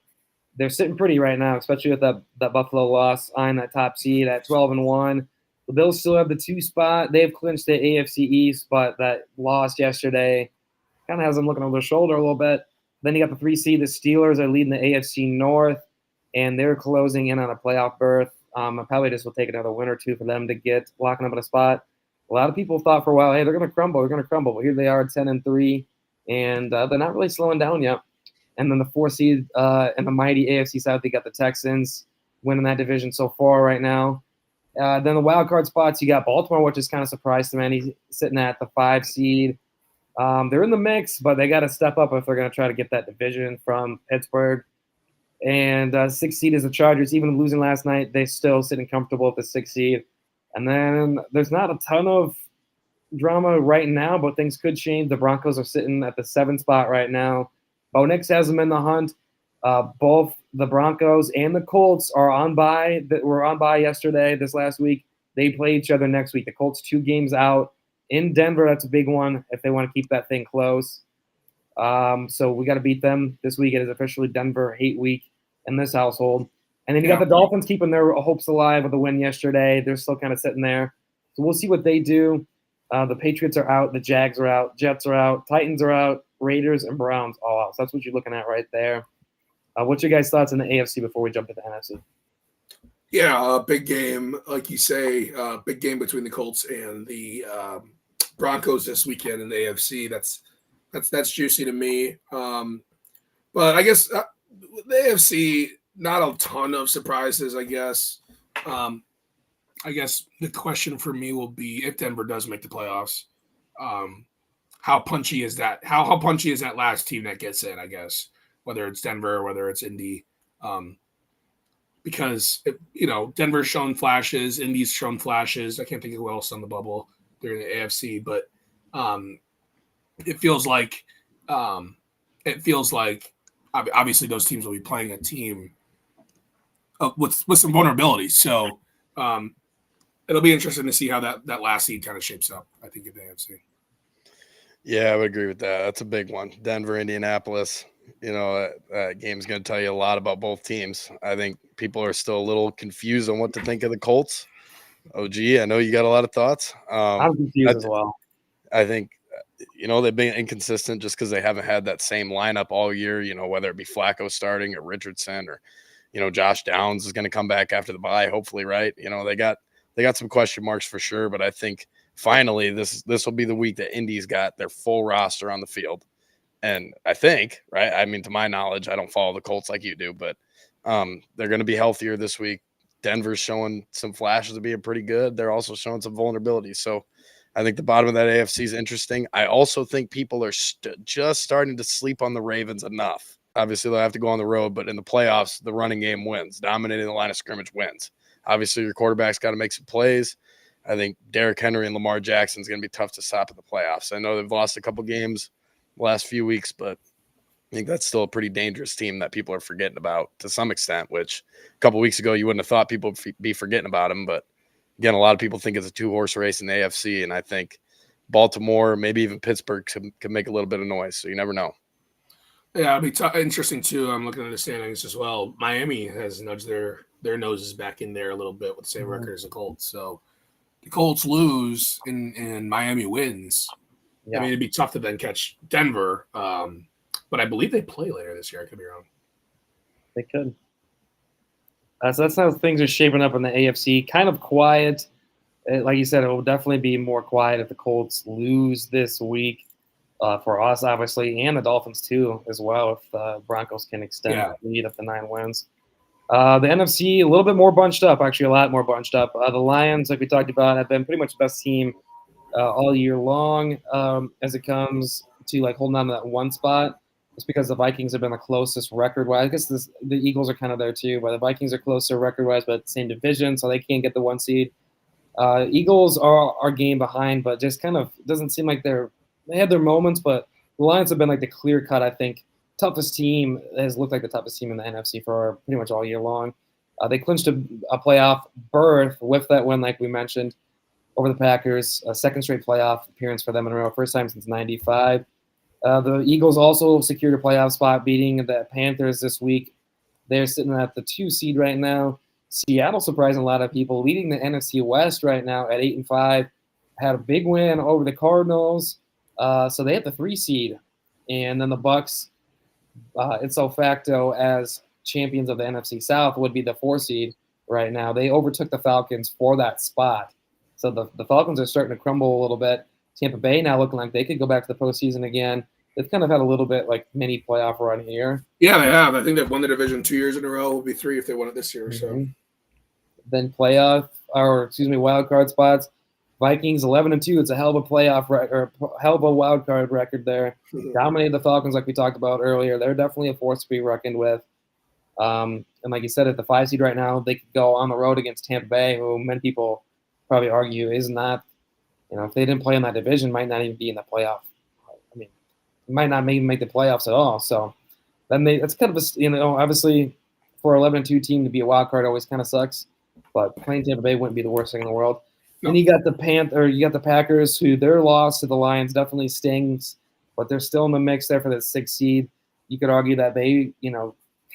They're sitting pretty right now, especially with that Buffalo loss, eyeing that top seed at 12-1. They'll still have the 2 spot. They've clinched the AFC East, but that loss yesterday kind of has them looking over their shoulder a little bit. Then you got the 3 seed. The Steelers are leading the AFC North, and they're closing in on a playoff berth. Probably just will take another win or two for them to get locking up in a spot. A lot of people thought for a while, hey, they're going to crumble. They're going to crumble. But here they are, 10-3, and they're not really slowing down yet. And then the 4 seed and the mighty AFC South, they got the Texans winning that division so far right now. Then the wild card spots, you got Baltimore, which is kind of surprised to many, sitting at the 5 seed. They're in the mix, but they got to step up if they're going to try to get that division from Pittsburgh. And 6 seed is the Chargers. Even losing last night, they're still sitting comfortable at the 6 seed. And then there's not a ton of drama right now, but things could change. The Broncos are sitting at the 7th spot right now. Bo Nix has them in the hunt. Both the Broncos and the Colts are on bye. That were on bye yesterday, this last week. They play each other next week. The Colts 2 games out in Denver. That's a big one if they want to keep that thing close. So we got to beat them this week. It is officially Denver hate week in this household. And then you got the Dolphins keeping their hopes alive with a win yesterday. They're still kind of sitting there. So we'll see what they do. The Patriots are out. The Jags are out. Jets are out. Titans are out. Raiders and Browns all out. So that's what you're looking at right there. What's your guys' thoughts on the AFC before we jump to the NFC? Yeah, big game, like you say, big game between the Colts and the Broncos this weekend in the AFC. That's juicy to me. But I guess the AFC, not a ton of surprises. I guess the question for me will be if Denver does make the playoffs, how punchy is that? How punchy is that last team that gets in? I guess whether it's Denver or whether it's Indy. Because Denver's shown flashes, Indy's shown flashes. I can't think of who else on the bubble during the AFC, but it feels like obviously those teams will be playing a team with some vulnerability. So it'll be interesting to see how that last seed kind of shapes up, I think, in the AFC. Yeah, I would agree with that. That's a big one. Denver, Indianapolis. That game's going to tell you a lot about both teams. I think people are still a little confused on what to think of the Colts. OG, I know you got a lot of thoughts. I'm confused as well. I think, they've been inconsistent just because they haven't had that same lineup all year, whether it be Flacco starting or Richardson or, Josh Downs is going to come back after the bye, hopefully, right? They got some question marks for sure, but I think finally this will be the week that Indy's got their full roster on the field. And I think, right, I mean, to my knowledge, I don't follow the Colts like you do, but they're going to be healthier this week. Denver's showing some flashes of being pretty good. They're also showing some vulnerability. So I think the bottom of that AFC is interesting. I also think people are just starting to sleep on the Ravens enough. Obviously, they'll have to go on the road, but in the playoffs, the running game wins. Dominating the line of scrimmage wins. Obviously, your quarterback's got to make some plays. I think Derrick Henry and Lamar Jackson is going to be tough to stop in the playoffs. I know they've lost a couple games last few weeks, but I think that's still a pretty dangerous team that people are forgetting about to some extent, which a couple weeks ago you wouldn't have thought people would be forgetting about them. But again, a lot of people think it's a 2-horse race in the AFC, and I think Baltimore, maybe even Pittsburgh can make a little bit of noise, so you never know. Yeah, it'll be interesting too. I'm looking at the standings as well. Miami has nudged their noses back in there a little bit with the same record as the Colts. So the Colts lose and Miami wins. Yeah. I mean, it'd be tough to then catch Denver, but I believe they play later this year. I could be wrong. They could. So that's how things are shaping up in the AFC. Kind of quiet. Like you said, it will definitely be more quiet if the Colts lose this week for us, obviously, and the Dolphins too, as well, if the Broncos can extend the lead up to 9 wins. The NFC, a little bit more bunched up, actually a lot more bunched up. The Lions, like we talked about, have been pretty much the best team all year long as it comes to like holding on to that one spot. It's because the Vikings have been the closest record-wise. I guess the Eagles are kind of there too, but the Vikings are closer record-wise, but same division, so they can't get the 1 seed. Eagles are a game behind, but just kind of doesn't seem like they had their moments, but the Lions have been like the clear-cut, I think, toughest team. Has looked like the toughest team in the NFC for pretty much all year long. They clinched a playoff berth with that win, like we mentioned, over the Packers, a second straight playoff appearance for them in a row, first time since '95. The Eagles also secured a playoff spot, beating the Panthers this week. They're sitting at the 2 seed right now. Seattle surprising a lot of people, leading the NFC West right now at 8-5. Had a big win over the Cardinals, so they have the 3 seed, and then the Bucks, ipso facto as champions of the NFC South, would be the 4 seed right now. They overtook the Falcons for that spot, so the Falcons are starting to crumble a little bit. Tampa Bay now looking like they could go back to the postseason again. They've kind of had a little bit like mini playoff run here. Yeah, they have. I think they've won the division 2 years in a row. Will be 3 if they won it this year. So then wild card spots. Vikings 11-2. It's a hell of a playoff record, or hell of a wild card record there. Dominated the Falcons like we talked about earlier. They're definitely a force to be reckoned with. And like you said, at the 5 seed right now, they could go on the road against Tampa Bay, who many people probably argue is not, if they didn't play in that division, might not even be in the playoff. I mean, might not even make the playoffs at all. So then that's kind of obviously for an 11-2 team to be a wild card always kind of sucks. But playing Tampa Bay wouldn't be the worst thing in the world. No. And you got the Packers, who their loss to the Lions definitely stings, but they're still in the mix there for the 6th seed. You could argue that they,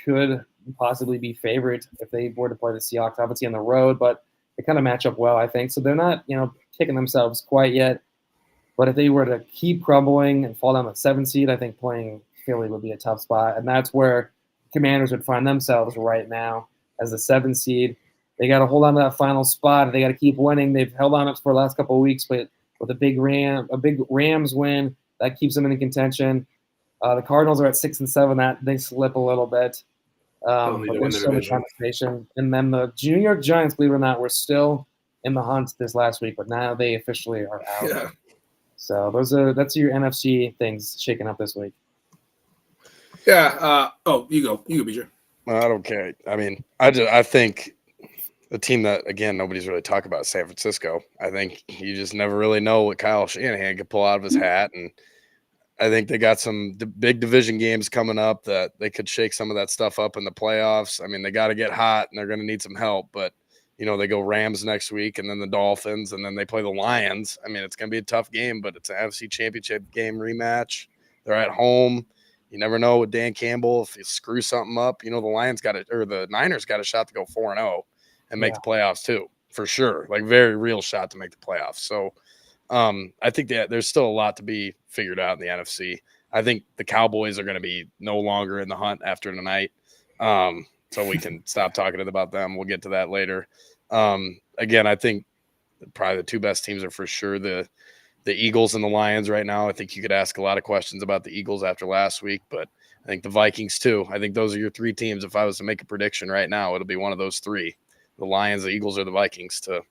could possibly be favored if they were to play the Seahawks, obviously on the road, but they kind of match up well, I think. So they're not, kicking themselves quite yet. But if they were to keep crumbling and fall down the 7th seed, I think playing Philly would be a tough spot. And that's where Commanders would find themselves right now as the 7th seed. They got to hold on to that final spot. They got to keep winning. They've held on up for the last couple of weeks, but with a big Rams win, that keeps them in contention. The Cardinals are at 6-7. That they slip a little bit. But there's so much conversation. And then the New York Giants, believe it or not, were still in the hunt this last week, but now they officially are out. Yeah. So that's your NFC things shaking up this week. Yeah. You go, BJ. I don't care. I mean, I think the team that, again, nobody's really talking about, San Francisco. I think you just never really know what Kyle Shanahan could pull out of his hat, and I think they got some big division games coming up that they could shake some of that stuff up in the playoffs. I mean, they got to get hot, and they're going to need some help, but they go Rams next week, and then the Dolphins, and then they play the Lions. I mean, it's going to be a tough game, but it's an NFC Championship game rematch. They're at home. You never know with Dan Campbell if he screws something up. The the Niners got a shot to go 4-0 and make the playoffs too, for sure. Like, very real shot to make the playoffs. So I think that there's still a lot to be figured out in the NFC. I think the Cowboys are going to be no longer in the hunt after tonight. So we can stop talking about them. We'll get to that later. Again, I think probably the 2 best teams are for sure the Eagles and the Lions right now. I think you could ask a lot of questions about the Eagles after last week, but I think the Vikings too. I think those are your 3 teams. If I was to make a prediction right now, it'll be one of those 3, the Lions, the Eagles, or the Vikings to,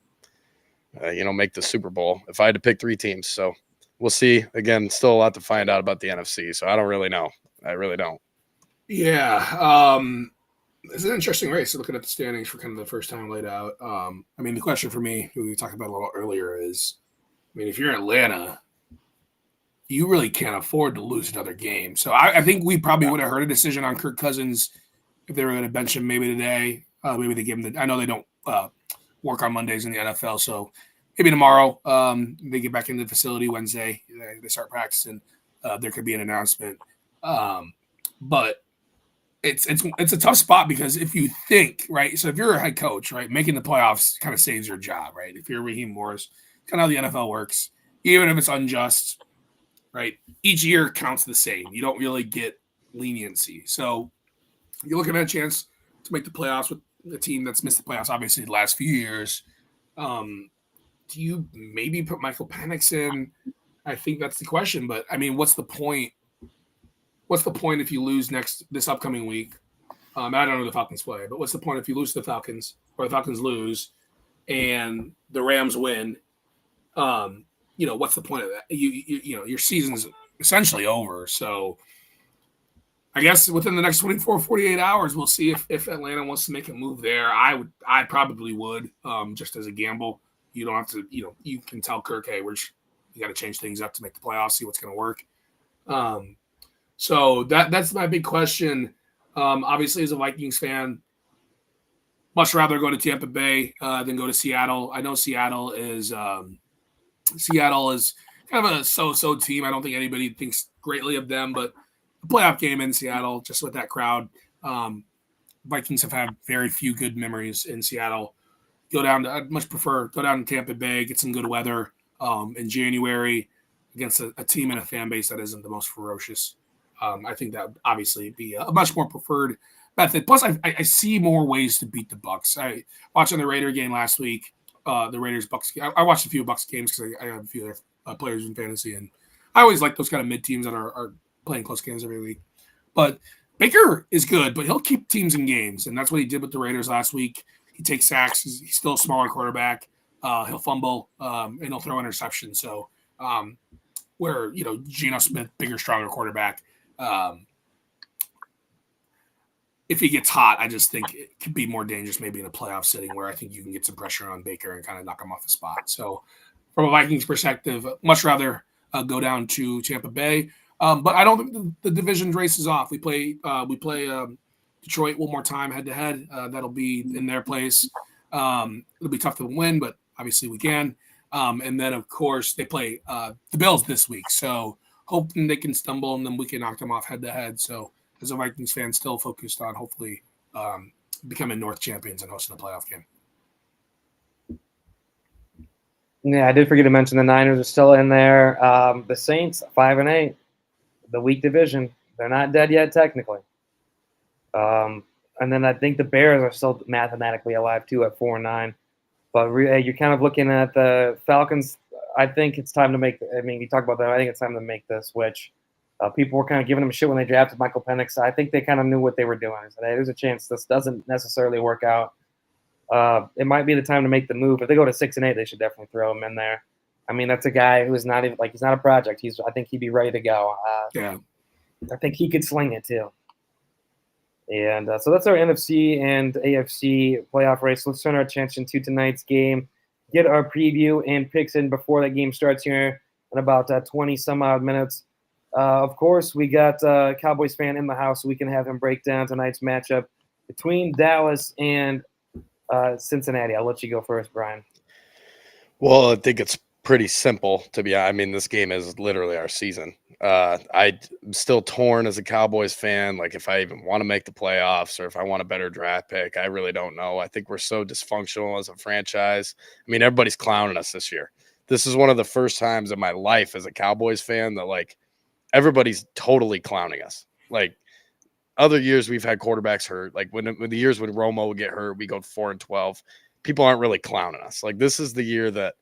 make the Super Bowl if I had to pick 3 teams. So we'll see. Again, still a lot to find out about the NFC. So I don't really know. I really don't. Yeah. It's an interesting race. Looking at the standings for kind of the first time laid out. I mean, the question for me, who we talked about a little earlier, is, if you're Atlanta, you really can't afford to lose another game. So I think we probably would have heard a decision on Kirk Cousins if they were going to bench him maybe today. Maybe they give him I know they don't work on Mondays in the NFL, so maybe tomorrow they get back into the facility Wednesday. They start practicing. There could be an announcement. But it's a tough spot because if you think, right, so if you're a head coach, right, making the playoffs kind of saves your job, right? If you're Raheem Morris, kind of how the NFL works, even if it's unjust, right? Each year counts the same. You don't really get leniency. So you're looking at a chance to make the playoffs with a team that's missed the playoffs, obviously, the last few years. Do you maybe put Michael Penix in? I think that's the question. But, I mean, what's the point? What's the point if you lose this upcoming week? I don't know who the Falcons play, but what's the point if you lose to the Falcons or the Falcons lose and the Rams win? What's the point of that? Your season's essentially over. So I guess within the next 24, 48 hours, we'll see if Atlanta wants to make a move there. I probably would, just as a gamble. You don't have to, you can tell Kirk, hey, you got to change things up to make the playoffs, see what's going to work. So that's my big question. Obviously, as a Vikings fan, much rather go to Tampa Bay than go to Seattle. I know Seattle is kind of a so-so team. I don't think anybody thinks greatly of them, but a playoff game in Seattle, just with that crowd, Vikings have had very few good memories in Seattle. I'd much prefer go down to Tampa Bay, get some good weather in January against a team and a fan base that isn't the most ferocious. I think that would obviously be a much more preferred method. Plus, I see more ways to beat the Bucs. I watching the Raider game last week, the Raiders Bucs. I watched a few Bucs games because I have a few other players in fantasy, and I always like those kind of mid teams that are playing close games every week. But Baker is good, but he'll keep teams in games, and that's what he did with the Raiders last week. He takes sacks. He's still a smaller quarterback. He'll fumble and he'll throw interceptions. So where Geno Smith, bigger, stronger quarterback. If he gets hot, I just think it could be more dangerous maybe in a playoff setting where I think you can get some pressure on Baker and kind of knock him off the spot. So from a Vikings perspective, much rather go down to Tampa Bay. But I don't think the division race is off. We play Detroit one more time head to head. That'll be in their place. It'll be tough to win, but obviously we can. And then of course they play the Bills this week. So hoping they can stumble and then we can knock them off head to head. So as a Vikings fan, still focused on hopefully becoming North champions and hosting a playoff game. Yeah, I did forget to mention the Niners are still in there. The Saints 5-8, the weak division. They're not dead yet technically. And then I think the Bears are still mathematically alive too at 4-9. But you're kind of looking at the Falcons. I think it's time to make. I mean, you talk about that. I think it's time to make the switch. People were kind of giving them shit when they drafted Michael Penix. I think they kind of knew what they were doing. So there's a chance this doesn't necessarily work out. It might be the time to make the move. If they go to 6-8, they should definitely throw him in there. I mean, that's a guy who's not even he's not a project. I think he'd be ready to go. Yeah, I think he could sling it too. And so that's our NFC and AFC playoff race. Let's turn our attention to tonight's game. Get our preview and picks in before that game starts here in about 20 some odd minutes. Of course, we got a Cowboys fan in the house, so we can have him break down tonight's matchup between Dallas and Cincinnati. I'll let you go first, Brian. Well, I think it's pretty simple to be. I mean, this game is literally our season. I'm still torn as a Cowboys fan. Like, if I even want to make the playoffs or if I want a better draft pick, I really don't know. I think we're so dysfunctional as a franchise. I mean, everybody's clowning us this year. This is one of the first times in my life as a Cowboys fan that everybody's totally clowning us. Like, other years we've had quarterbacks hurt. Like when the years when Romo would get hurt, we go 4-12. People aren't really clowning us. Like, this is the year that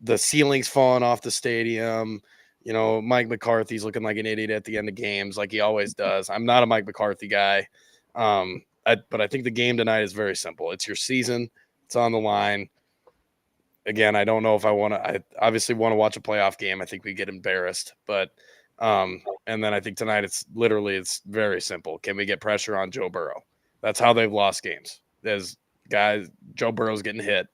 the ceiling's falling off the stadium. Mike McCarthy's looking like an idiot at the end of games, like he always does. I'm not a Mike McCarthy guy, but I think the game tonight is very simple. It's your season. It's on the line. Again, I don't know if I want to. I obviously want to watch a playoff game. I think we get embarrassed, but and then I think tonight it's very simple. Can we get pressure on Joe Burrow? That's how they've lost games. There's guys. Joe Burrow's getting hit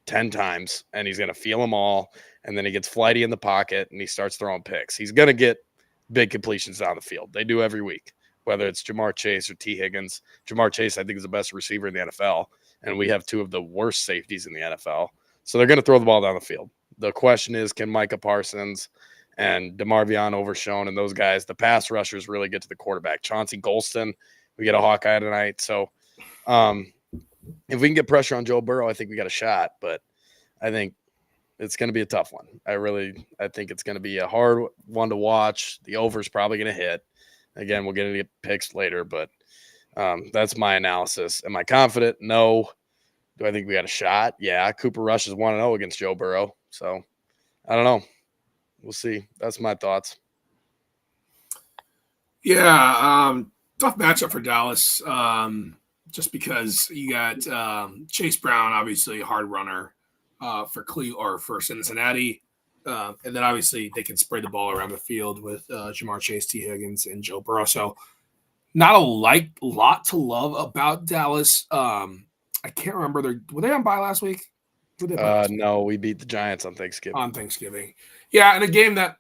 10 times, and he's going to feel them all. And then he gets flighty in the pocket, and he starts throwing picks. He's going to get big completions down the field. They do every week, whether it's Jamar Chase or T. Higgins. Jamar Chase, I think, is the best receiver in the NFL, and we have two of the worst safeties in the NFL. So they're going to throw the ball down the field. The question is, can Micah Parsons and DeMarvion Overshown and those guys, the pass rushers, really get to the quarterback? Chauncey Golston, we get a Hawkeye tonight. So if we can get pressure on Joe Burrow, I think we got a shot, but I think it's going to be a tough one. I think it's going to be a hard one to watch. The over's probably going to hit. Again, we'll get into picks later, but that's my analysis. Am I confident? No. Do I think we got a shot? Yeah. Cooper Rush is 1-0 against Joe Burrow. So I don't know. We'll see. That's my thoughts. Yeah. Tough matchup for Dallas. Just because you got Chase Brown, obviously a hard runner for Cincinnati. And then obviously they can spread the ball around the field with Jamar Chase, T. Higgins, and Joe Burrow. So not a lot to love about Dallas. I can't remember. Were they on bye last week? No, we beat the Giants on Thanksgiving. Yeah, in a game that,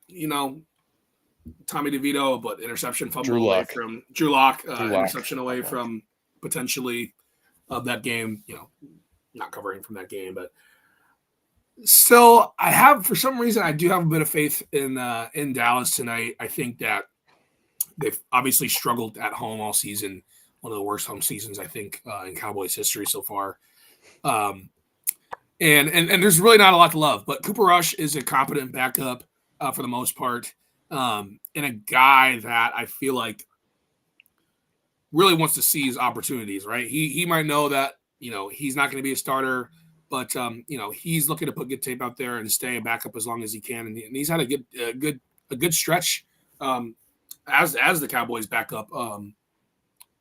Tommy DeVito, but interception fumble away from Drew Lock, interception away from potentially that game, not covering from that game, but still, for some reason, I do have a bit of faith in Dallas tonight. I think that they've obviously struggled at home all season. one of the worst home seasons, I think, in Cowboys history so far. And there's really not a lot to love, but Cooper Rush is a competent backup for the most part, and a guy that I feel like really wants to seize opportunities, right? He might know that, he's not going to be a starter, but he's looking to put good tape out there and stay a backup as long as he can. And he's had a good stretch as the Cowboys backup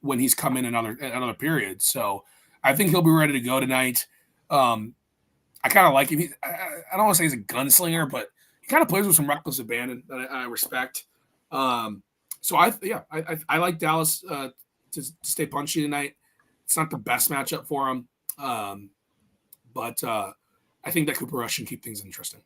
when he's come in another period. So I think he'll be ready to go tonight. I kind of like him. I don't want to say he's a gunslinger, but he kind of plays with some reckless abandon that I respect. So I like Dallas to stay punchy tonight. It's not the best matchup for him, but I think that Cooper Rush can keep things interesting.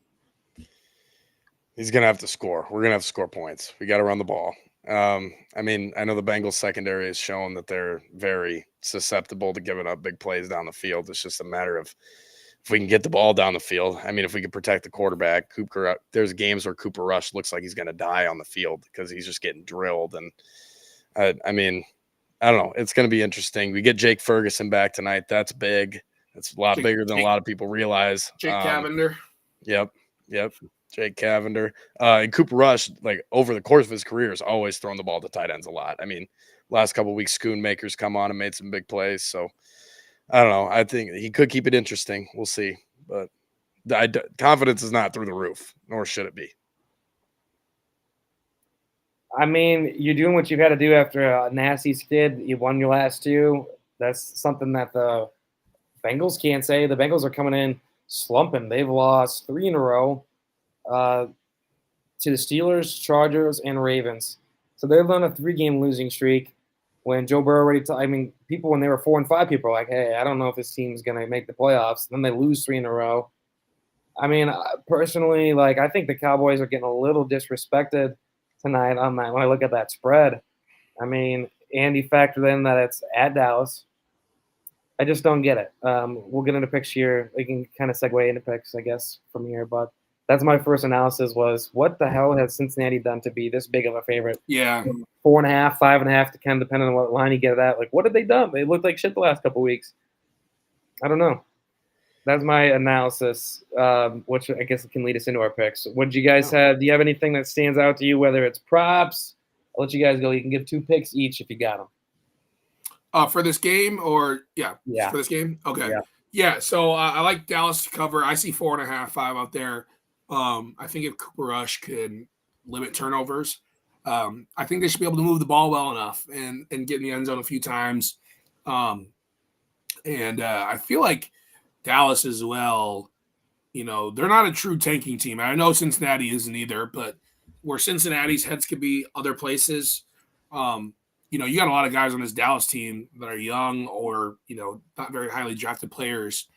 He's going to have to score. We're going to have to score points. We got to run the ball. I know the Bengals secondary has shown that they're very susceptible to giving up big plays down the field. It's just a matter of if we can get the ball down the field. If we can protect the quarterback, there's games where Cooper Rush looks like he's going to die on the field because he's just getting drilled. And I don't know. It's going to be interesting. We get Jake Ferguson back tonight. That's big. It's a lot bigger than a lot of people realize. Jake Cavender. Yep. Jake Cavender. And Cooper Rush, like over the course of his career, has always thrown the ball to tight ends a lot. Last couple of weeks, Schoonmaker's come on and made some big plays. So I don't know. I think he could keep it interesting. We'll see. But confidence is not through the roof, nor should it be. You're doing what you got to do after a nasty skid. You won your last two. That's something that the Bengals can't say. The Bengals are coming in slumping. They've lost 3 in a row to the Steelers, Chargers, and Ravens. So they've on a 3-game losing streak. When Joe Burrow already people when they were 4-5, people were like, hey, I don't know if this team's going to make the playoffs. Then they lose 3 in a row. Personally, I think the Cowboys are getting a little disrespected tonight on that when I look at that spread. Andy factored in that it's at Dallas. I just don't get it. We'll get into picks here. We can kind of segue into picks, I guess, from here. But that's my first analysis was, what the hell has Cincinnati done to be this big of a favorite? Yeah. 4.5, 5.5, to kind of depending on what line you get at. What have they done? They looked like shit the last couple weeks. I don't know. That's my analysis, which I guess can lead us into our picks. What did you guys have? Do you have anything that stands out to you, whether it's props? I'll let you guys go. You can give 2 picks each if you got them. For this game or yeah. For this game? Okay. Yeah. So I like Dallas to cover. I see 4.5, 5 out there. I think if Cooper Rush can limit turnovers, I think they should be able to move the ball well enough and get in the end zone a few times. I feel like Dallas as well, they're not a true tanking team. I know Cincinnati isn't either, but where Cincinnati's heads could be other places, you got a lot of guys on this Dallas team that are young or, not very highly drafted players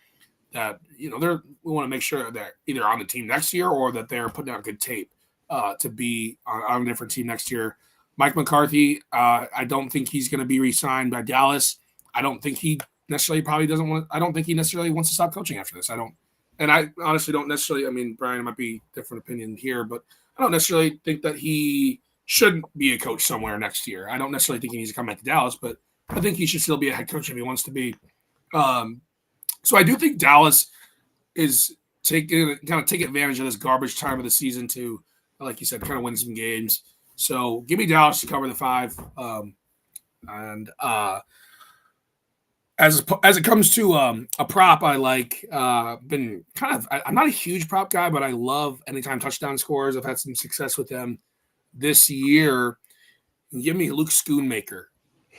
that, we want to make sure that they're either on the team next year or that they're putting out good tape to be on a different team next year. Mike McCarthy, I don't think he's going to be re-signed by Dallas. I don't think he necessarily wants to stop coaching after this. I honestly don't necessarily, Brian might be different opinion here, but I don't necessarily think that he should be a coach somewhere next year. I don't necessarily think he needs to come back to Dallas, but I think he should still be a head coach if he wants to be. So I do think Dallas is take advantage of this garbage time of the season to, like you said, kind of win some games. So give me Dallas to cover the 5. As it comes to a prop, I like I'm not a huge prop guy, but I love anytime touchdown scores. I've had some success with them this year. Give me Luke Schoonmaker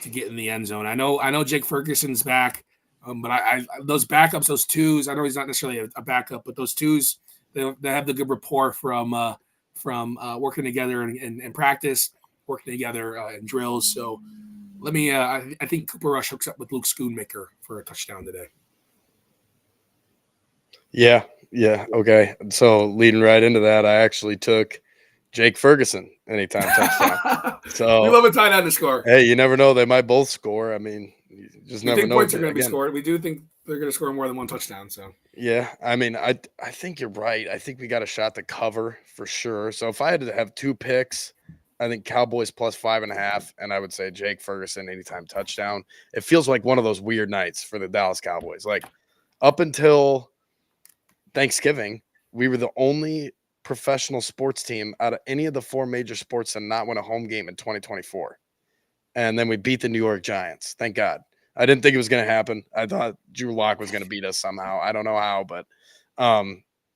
to get in the end zone. I know Jake Ferguson's back, but I those backups, those twos. I know he's not necessarily a backup, but those twos they have the good rapport from working together in practice, working together in drills. So. Let me. I think Cooper Rush hooks up with Luke Schoonmaker for a touchdown today. Yeah. Okay. So leading right into that, I actually took Jake Ferguson anytime touchdown. So we love a tight end to score. Hey, you never know; they might both score. You just never know. Points are going to be scored. We do think they're going to score more than one touchdown. So yeah, I think you're right. I think we got a shot to cover for sure. So if I had to have 2 picks. I think Cowboys plus 5.5, and I would say Jake Ferguson anytime touchdown. It feels like one of those weird nights for the Dallas Cowboys. Like up until Thanksgiving, we were the only professional sports team out of any of the 4 major sports to not win a home game in 2024. And then we beat the New York Giants. Thank God. I didn't think it was going to happen. I thought Drew Lock was going to beat us somehow. I don't know how, but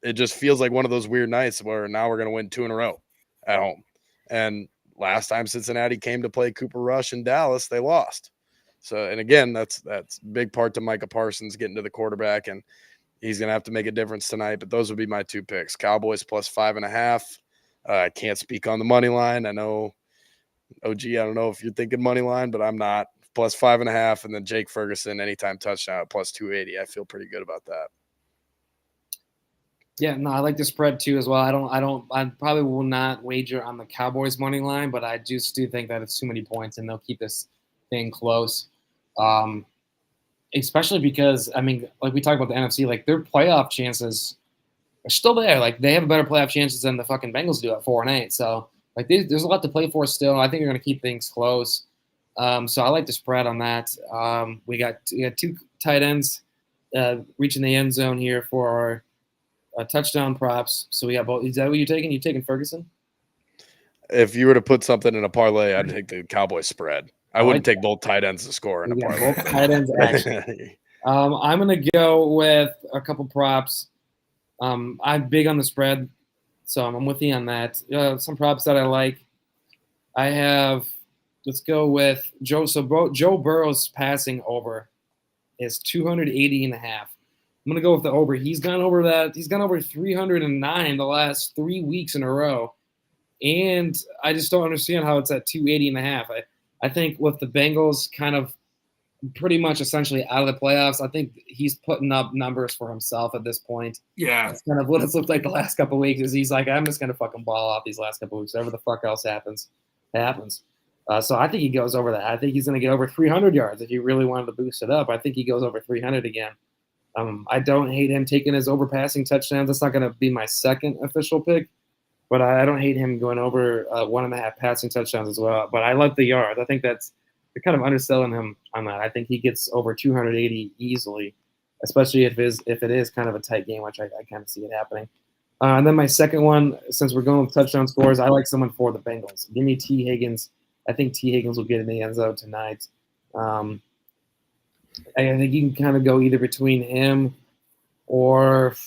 it just feels like one of those weird nights where now we're going to win 2 in a row at home. And last time Cincinnati came to play Cooper Rush in Dallas, they lost. So, and again, that's big part to Micah Parsons getting to the quarterback, and he's going to have to make a difference tonight. But those would be my 2 picks. Cowboys plus 5.5. I can't speak on the money line. I know, OG, I don't know if you're thinking money line, but I'm not. Plus 5.5, and then Jake Ferguson anytime touchdown at plus 280. I feel pretty good about that. Yeah, no, I like the spread too as well. I probably will not wager on the Cowboys money line, but I just do think that it's too many points and they'll keep this thing close. Especially because, I mean, like we talked about the NFC, like their playoff chances are still there. Like they have better playoff chances than the fucking Bengals do at 4-8. So like there's a lot to play for still. I think they're going to keep things close. So I like the spread on that. We got 2 tight ends reaching the end zone here for our touchdown props. So we got both. Is that what you're taking? You taking Ferguson? If you were to put something in a parlay, I'd take the Cowboys spread. I wouldn't take both tight ends to score in a parlay. Both tight ends action. I'm going to go with a couple props. I'm big on the spread, so I'm with you on that. Some props that I like. I have. Let's go with Joe. So Joe Burrow's passing over is 280.5. I'm going to go with the over. He's gone over that. He's gone over 309 the last 3 weeks in a row. And I just don't understand how it's at 280.5. I think with the Bengals kind of pretty much essentially out of the playoffs, I think he's putting up numbers for himself at this point. Yeah. That's kind of what it's looked like the last couple of weeks is he's like, I'm just going to fucking ball out these last couple of weeks. Whatever the fuck else happens. So I think he goes over that. I think he's going to get over 300 yards if he really wanted to boost it up. I think he goes over 300 again. I don't hate him taking his overpassing touchdowns. That's not going to be my second official pick, but I don't hate him going over 1.5 passing touchdowns as well. But I like the yards. I think they're kind of underselling him on that. I think he gets over 280 easily, especially if it is kind of a tight game, which I kind of see it happening. And then my second one, since we're going with touchdown scores, I like someone for the Bengals. Give me T. Higgins. I think T. Higgins will get in the end zone tonight. I think you can kind of go either between him or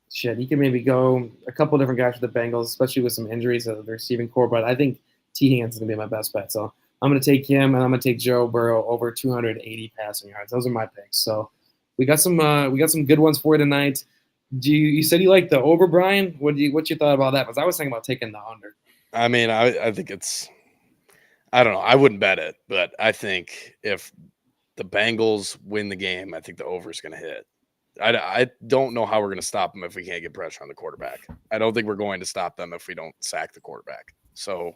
he can maybe go a couple different guys for the Bengals, especially with some injuries of the receiving core. But I think T. Higgins is going to be my best bet. So I'm going to take him, and I'm going to take Joe Burrow over 280 passing yards. Those are my picks. So we got some good ones for you tonight. You said you liked the over, Brian? What you thought about that? Because I was thinking about taking the under. I mean, I think it's. I don't know. I wouldn't bet it, but I think if the Bengals win the game, I think the over is going to hit. I don't know how we're going to stop them if we can't get pressure on the quarterback. I don't think we're going to stop them if we don't sack the quarterback. So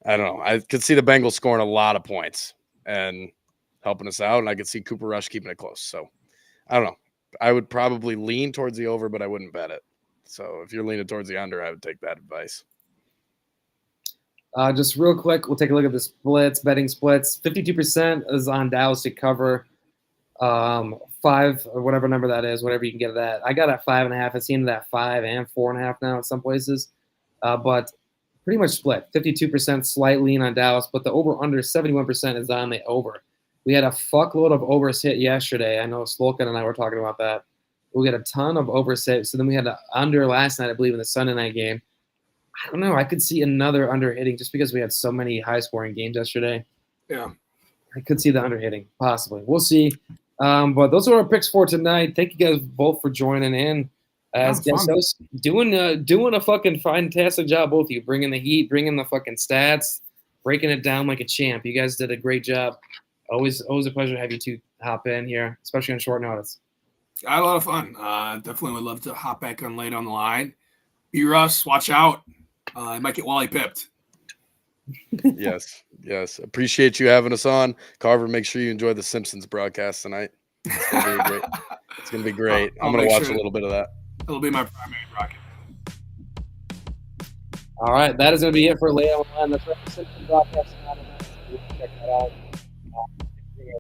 I don't know. I could see the Bengals scoring a lot of points and helping us out, and I could see Cooper Rush keeping it close. So I don't know. I would probably lean towards the over, but I wouldn't bet it. So if you're leaning towards the under, I would take that advice. Just real quick, we'll take a look at the splits, betting splits. 52% is on Dallas to cover 5 or whatever number that is, whatever you can get that. I got at 5.5. I've seen that 5 and 4.5 now in some places, but pretty much split. 52% slight lean on Dallas, but the over/under 71% is on the over. We had a fuckload of overs hit yesterday. I know Slolkin and I were talking about that. We got a ton of overs hit. So then we had the under last night, I believe, in the Sunday night game. I don't know. I could see another under hitting just because we had so many high-scoring games yesterday. Yeah. I could see the under hitting, possibly. We'll see. But those are our picks for tonight. Thank you guys both for joining in. As guest hosts, doing a fucking fantastic job, both of you. Bringing the heat, bringing the fucking stats, breaking it down like a champ. You guys did a great job. Always a pleasure to have you two hop in here, especially on short notice. I had a lot of fun. Definitely would love to hop back on late on the line. B-Russ, watch out. I might get Wally pipped. Yes. Appreciate you having us on. Carver, make sure you enjoy the Simpsons broadcast tonight. It's going to be great. I'm going to watch a little bit of that. It'll be my primary broadcast. All right, that is going to be it for Lay on the Line. That's right. Simpson Broadcasting on the Check that out.